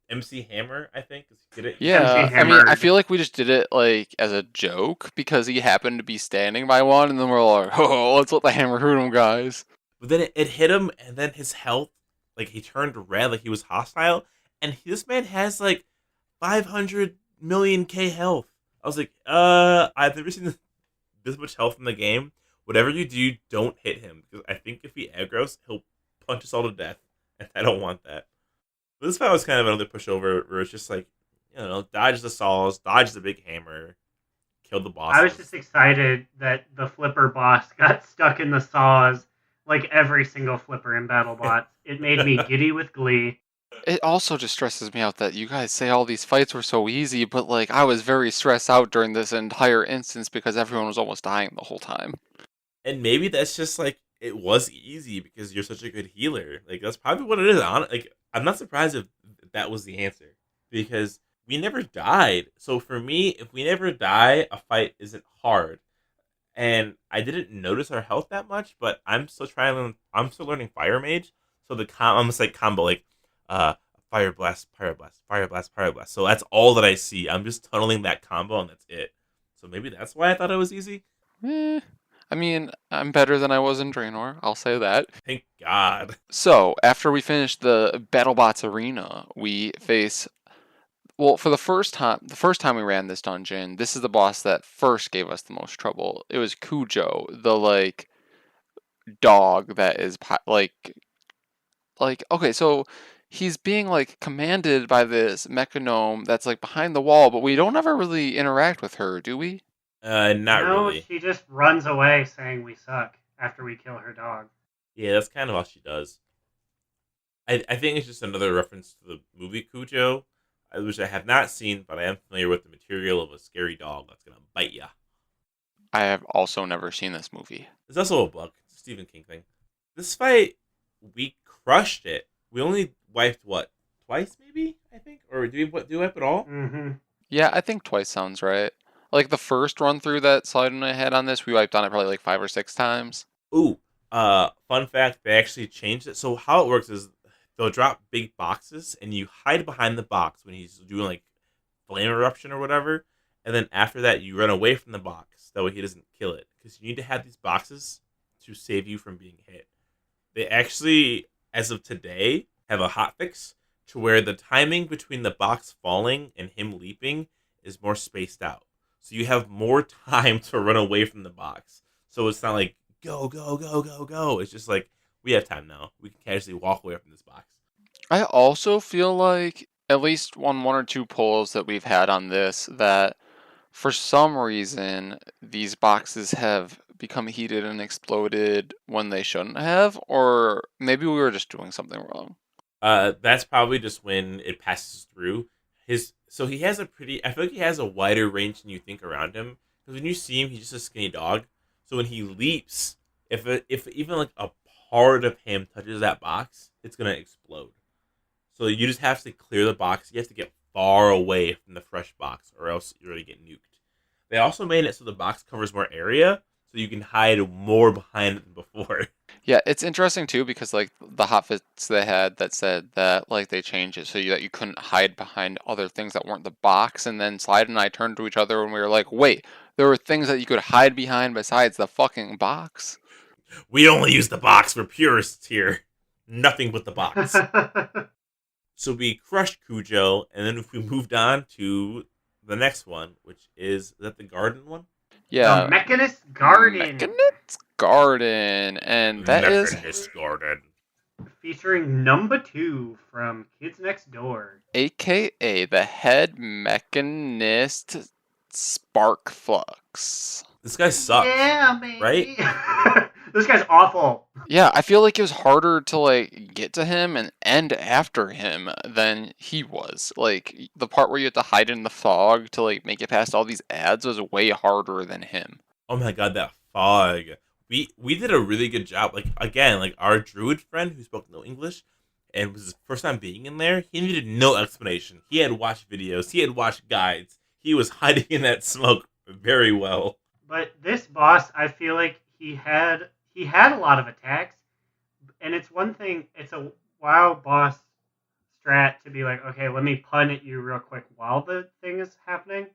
MC Hammer, I think. Did it? Yeah, MC I mean, Hammered. I feel like we just did it like as a joke because he happened to be standing by one, and then we're like, "Oh, let's let the hammer hurt him, guys." But then it hit him, and then his health, like he turned red, like he was hostile. And this man has like 500 million K health. I was like, I've never seen this much health in the game. Whatever you do, don't hit him. Because I think if he aggro's, he'll punch us all to death. And I don't want that. But this fight was kind of another pushover where it's just like, dodge the saws, dodge the big hammer, kill the boss. I was just excited that the flipper boss got stuck in the saws like every single flipper in BattleBots. It made me giddy with glee. It also just stresses me out that you guys say all these fights were so easy, but like I was very stressed out during this entire instance because everyone was almost dying the whole time. And maybe that's just like, it was easy because you're such a good healer. Like, that's probably what it is. Like, I'm not surprised if that was the answer. Because we never died. So for me, if we never die, a fight isn't hard. And I didn't notice our health that much, but I'm still learning Fire Mage. So I'm almost like combo, like, Fire Blast, Fire Blast, Fire Blast, Fire Blast. So that's all that I see. I'm just tunneling that combo and that's it. So maybe that's why I thought it was easy. I mean, I'm better than I was in Draenor, I'll say that. Thank God. So, after we finish the BattleBots arena, we face... Well, for the first time we ran this dungeon, this is the boss that first gave us the most trouble. It was Cujo, the, like, dog that is, okay, so he's being, like, commanded by this Mechagon that's, like, behind the wall, but we don't ever really interact with her, do we? Not really. She just runs away saying we suck after we kill her dog. Yeah, that's kind of all she does. I think it's just another reference to the movie Cujo, which I have not seen, but I am familiar with the material of a scary dog that's going to bite ya. I have also never seen this movie. There's also a book. It's a Stephen King thing. This fight, we crushed it. We only wiped, what, twice maybe, I think? Or do we wipe it all? Mm-hmm. Yeah, I think twice sounds right. Like, the first run through that Slide and I had on this, we wiped on it probably like 5 or 6 times. Ooh, fun fact, they actually changed it. So how it works is they'll drop big boxes, and you hide behind the box when he's doing, like, flame eruption or whatever. And then after that, you run away from the box. That way he doesn't kill it. Because you need to have these boxes to save you from being hit. They actually, as of today, have a hotfix to where the timing between the box falling and him leaping is more spaced out. So you have more time to run away from the box. So it's not like, go, go, go, go, go. It's just like, we have time now. We can casually walk away from this box. I also feel like, at least on 1 or 2 polls that we've had on this, that for some reason, these boxes have become heated and exploded when they shouldn't have, or maybe we were just doing something wrong. That's probably just when it passes through. So he has I feel like he has a wider range than you think around him. Because when you see him, he's just a skinny dog. So when he leaps, if even like a part of him touches that box, it's going to explode. So you just have to clear the box. You have to get far away from the fresh box or else you're going to get nuked. They also made it so the box covers more area so you can hide more behind it than before. Yeah, it's interesting too because like the hotfix they had that said that like they changed it so that you couldn't hide behind other things that weren't the box, and then Slide and I turned to each other and we were like, wait, there were things that you could hide behind besides the fucking box. We only use the box for purists here. Nothing but the box. So we crushed Cujo, and then we moved on to the next one, which is that the garden one? Yeah. The Mechanist Garden. Mechanist Garden. And that is Mechanist Garden. Featuring number 2 from Kids Next Door. AKA the head mechanist Sparkflux. This guy sucks. Yeah, baby. Right? This guy's awful. Yeah, I feel like it was harder to like get to him and end after him than he was. Like the part where you had to hide in the fog to like make it past all these ads was way harder than him. Oh my god, that fog. We did a really good job. Like again, like our druid friend who spoke no English and was his first time being in there, he needed no explanation. He had watched videos, he had watched guides. He was hiding in that smoke very well. But this boss, I feel like he had a lot of attacks, and it's one thing. It's a WoW boss strat to be like, okay, let me pun at you real quick while the thing is happening.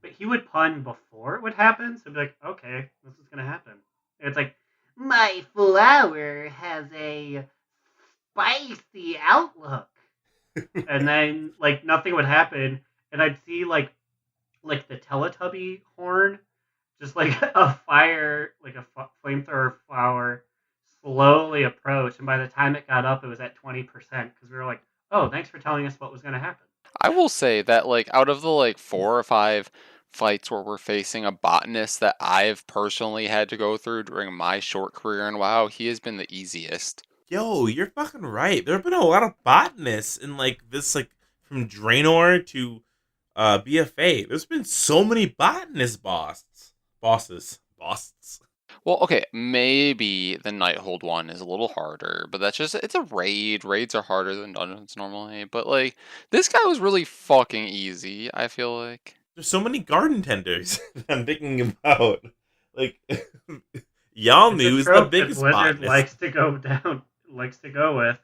But he would pun before it would happen, so be like, okay, this is gonna happen. And it's like, My flower has a spicy outlook. and then like nothing would happen, and I'd see like the Teletubby horn, just like a fire, like a flamethrower flower, slowly approach, and by the time it got up, it was at 20% because we were like, oh, thanks for telling us what was gonna happen. I will say that, like, out of the, like, 4 or 5 fights where we're facing a botanist that I've personally had to go through during my short career in WoW, he has been the easiest. Yo, you're fucking right. There have been a lot of botanists in like this, like from Draenor to BFA. There's been so many botanist bosses. Well, okay, maybe the Nighthold one is a little harder, but that's just, it's a raid. Raids are harder than dungeons normally, but, like, this guy was really fucking easy, I feel like. There's so many garden tenders that I'm thinking about. Like, y'all knew is the biggest Blizzard botanist. likes to go with.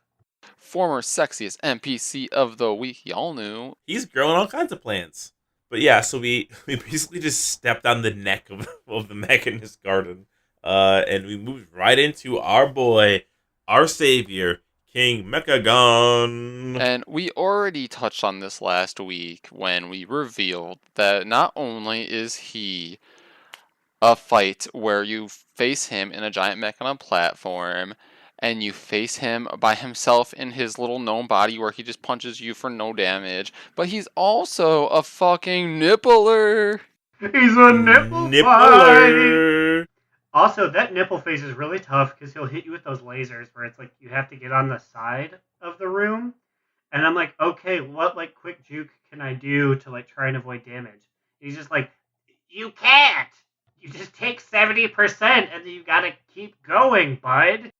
Former sexiest NPC of the week, y'all knew. He's growing all kinds of plants. But yeah, so we basically just stepped on the neck of the Mechanist garden. And we moved right into our boy, our savior, King Mechagon. And we already touched on this last week when we revealed that not only is he a fight where you face him in a giant mech on a platform, and you face him by himself in his little gnome body where he just punches you for no damage, but he's also a fucking nippler. He's a nipple Nippler. Also, that nipple phase is really tough because he'll hit you with those lasers where it's like you have to get on the side of the room. And I'm like, okay, what like quick juke can I do to like try and avoid damage? He's just like, you can't. You just take 70% and then you gotta keep going, bud.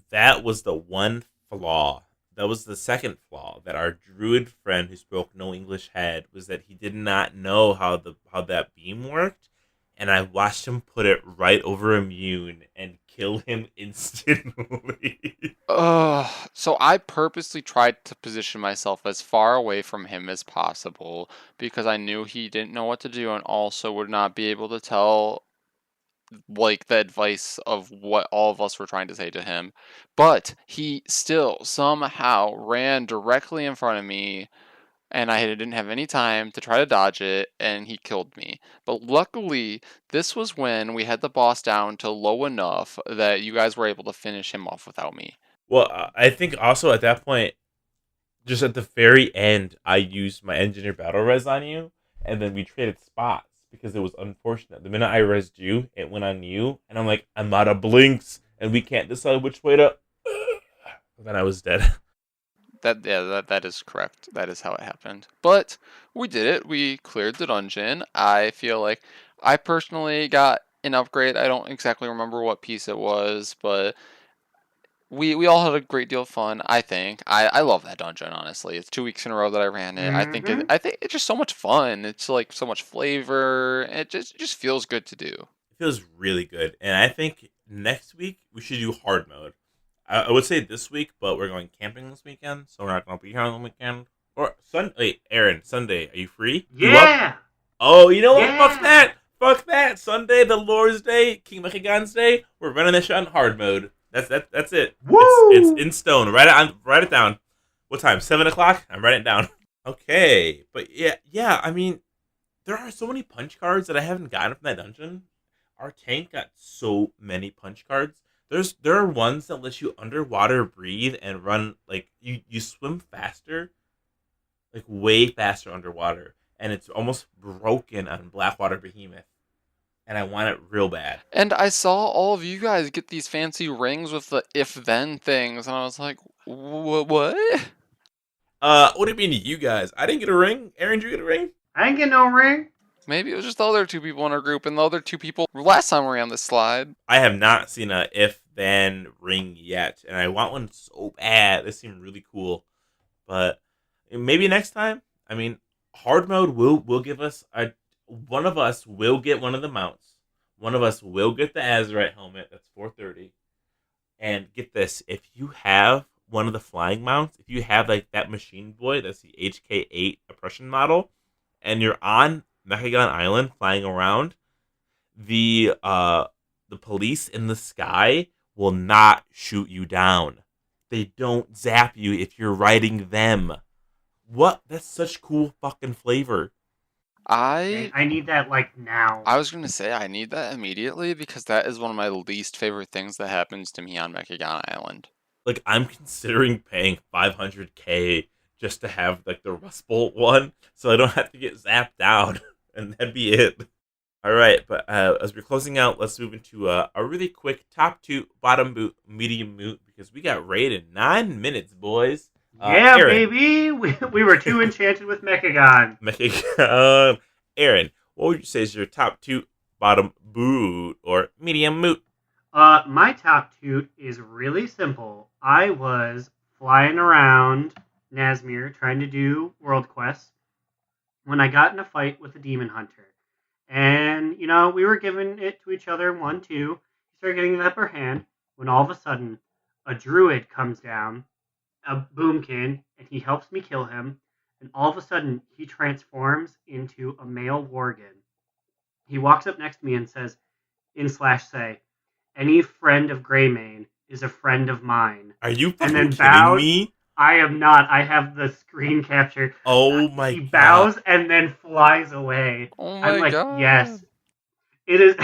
That was the one flaw. That was the second flaw that our druid friend who spoke no English had, was that he did not know how that beam worked. And I watched him put it right over immune and kill him instantly. So I purposely tried to position myself as far away from him as possible because I knew he didn't know what to do and also would not be able to tell, like, the advice of what all of us were trying to say to him. But he still somehow ran directly in front of me, and I didn't have any time to try to dodge it, and he killed me. But luckily, this was when we had the boss down to low enough that you guys were able to finish him off without me. Well, I think also at that point, just at the very end, I used my engineer battle res on you, and then we traded spots because it was unfortunate. The minute I resed you, it went on you, and I'm like, I'm out of blinks, and we can't decide which way to... Then I was dead. That is correct. That is how it happened. But we did it. We cleared the dungeon. I feel like I personally got an upgrade. I don't exactly remember what piece it was, but we all had a great deal of fun, I think. I love that dungeon, honestly. It's 2 weeks in a row that I ran it. I think it's just so much fun. It's like so much flavor. It just feels good to do. It feels really good. And I think next week we should do hard mode. I would say this week, but we're going camping this weekend, so we're not going to be here on the weekend. Or Sunday, Aaron, Sunday, are you free? Yeah! Oh, you know what? Yeah. Fuck that! Fuck that! Sunday, the Lord's Day, King Mechagon's Day. We're running this shit on hard mode. That's it. Woo! It's in stone. Write it down. What time? 7 o'clock? I'm writing it down. Okay, but yeah. I mean, there are so many punch cards that I haven't gotten from that dungeon. Our tank got so many punch cards. There are ones that let you underwater breathe and run, like, you swim faster, like way faster underwater, and it's almost broken on Blackwater Behemoth, and I want it real bad. And I saw all of you guys get these fancy rings with the if-then things, and I was like, what? What do you mean you guys? I didn't get a ring. Aaron, did you get a ring? I ain't get no ring. Maybe it was just the other 2 people in our group, and the other 2 people last time we were on this slide. I have not seen a if-then ring yet, and I want one so bad. This seemed really cool, but maybe next time. I mean, hard mode will give us one of us will get one of the mounts. One of us will get the Azerite helmet. That's 430. And get this, if you have one of the flying mounts, if you have like that machine boy, that's the HK8 oppression model, and you're on Mechagon Island flying around, the police in the sky will not shoot you down. They don't zap you if you're riding them. What? That's such cool fucking flavor. I need that like now. I was going to say I need that immediately because that is one of my least favorite things that happens to me on Mechagon Island. Like, I'm considering paying $500K just to have like the Rust Bolt one, so I don't have to get zapped down, and that'd be it. All right, but as we're closing out, let's move into a really quick top toot, bottom boot, medium moot, because we got raid in 9 minutes, boys. Yeah, Aaron. baby! We were too enchanted with Mechagon. Mechagon. Aaron, what would you say is your top toot, bottom boot, or medium moot? My top toot is really simple. I was flying around Nazmir trying to do world quests when I got in a fight with a demon hunter. And, you know, we were giving it to each other 1-2. He started getting the upper hand when all of a sudden a druid comes down, a boomkin, and he helps me kill him. And all of a sudden he transforms into a male worgen. He walks up next to me and says, in /say, any friend of Greymane is a friend of mine. Are you fucking and then kidding bows, me? I am not. I have the screen capture. Oh my god. He bows and then flies away. Oh my I'm like, god. yes. It is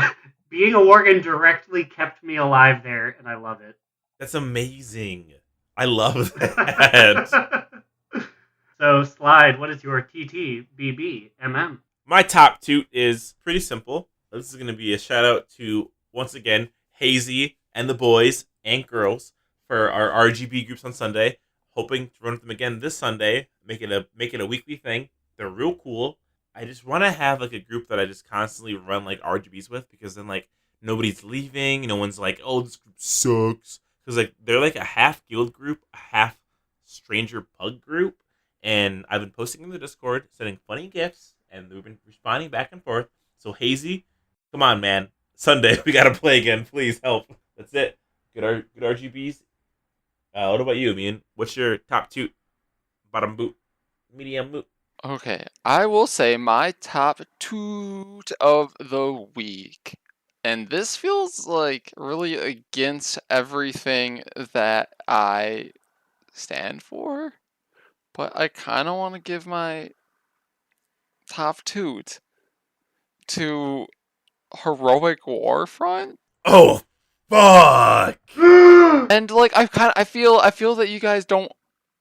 being a worgen directly kept me alive there, and I love it. That's amazing. I love that. So, Slide, what is your TT, BB, MM? My top toot is pretty simple. This is going to be a shout out to, once again, Hazy and the boys and girls for our RGB groups on Sunday. Hoping to run with them again this Sunday. Make it a weekly thing. They're real cool. I just want to have like a group that I just constantly run like RGBs with, because then like nobody's leaving. No one's like, oh, this group sucks. Because like they're like a half guild group, a half stranger pug group. And I've been posting in the Discord, sending funny gifts, and we've been responding back and forth. So Hazy, come on, man. Sunday, we gotta play again. Please help. That's it. Good RGBs. What about you, Ian? What's your top toot, bottom boot, medium boot? Okay, I will say my top toot of the week. And this feels like really against everything that I stand for. But I kind of want to give my top toot to Heroic Warfront. Oh, fuck! And like I feel that you guys don't,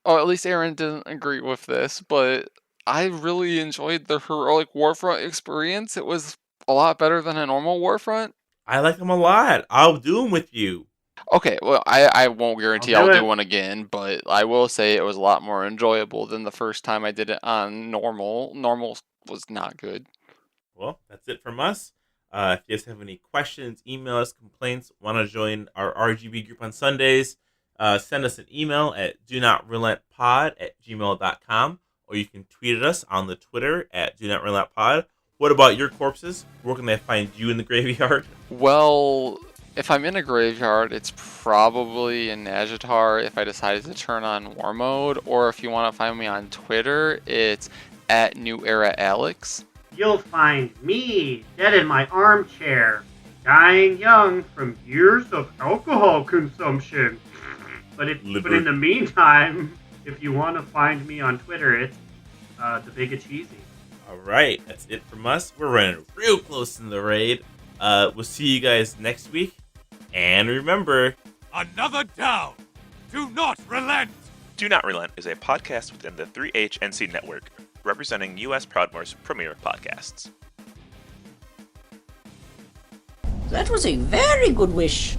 or at least Aaron didn't agree with this, but I really enjoyed the Heroic Warfront experience. It was a lot better than a normal Warfront. I like them a lot. I'll do them with you. Okay, well, I won't guarantee I'll I'll do do it. one again, but I will say it was a lot more enjoyable than the first time I did it on normal. Normal was not good. Well, that's it from us. If you guys have any questions, emails, complaints, want to join our RGB group on Sundays, send us an email at DoNotRelentPod@gmail.com, or you can tweet at us on the Twitter at DoNotRelentPod. What about your corpses? Where can they find you in the graveyard? Well, if I'm in a graveyard, it's probably in Najatar if I decided to turn on War Mode, or if you want to find me on Twitter, it's at New Era Alex. You'll find me dead in my armchair, dying young from years of alcohol consumption. But in the meantime, if you want to find me on Twitter, it's the Big A Cheesy. All right, that's it from us. We're running real close in the raid. We'll see you guys next week. And remember, Another down. Do not relent. Do Not Relent is a podcast within the 3HNC network, representing U.S. Proudmoore's premier podcasts. That was a very good wish.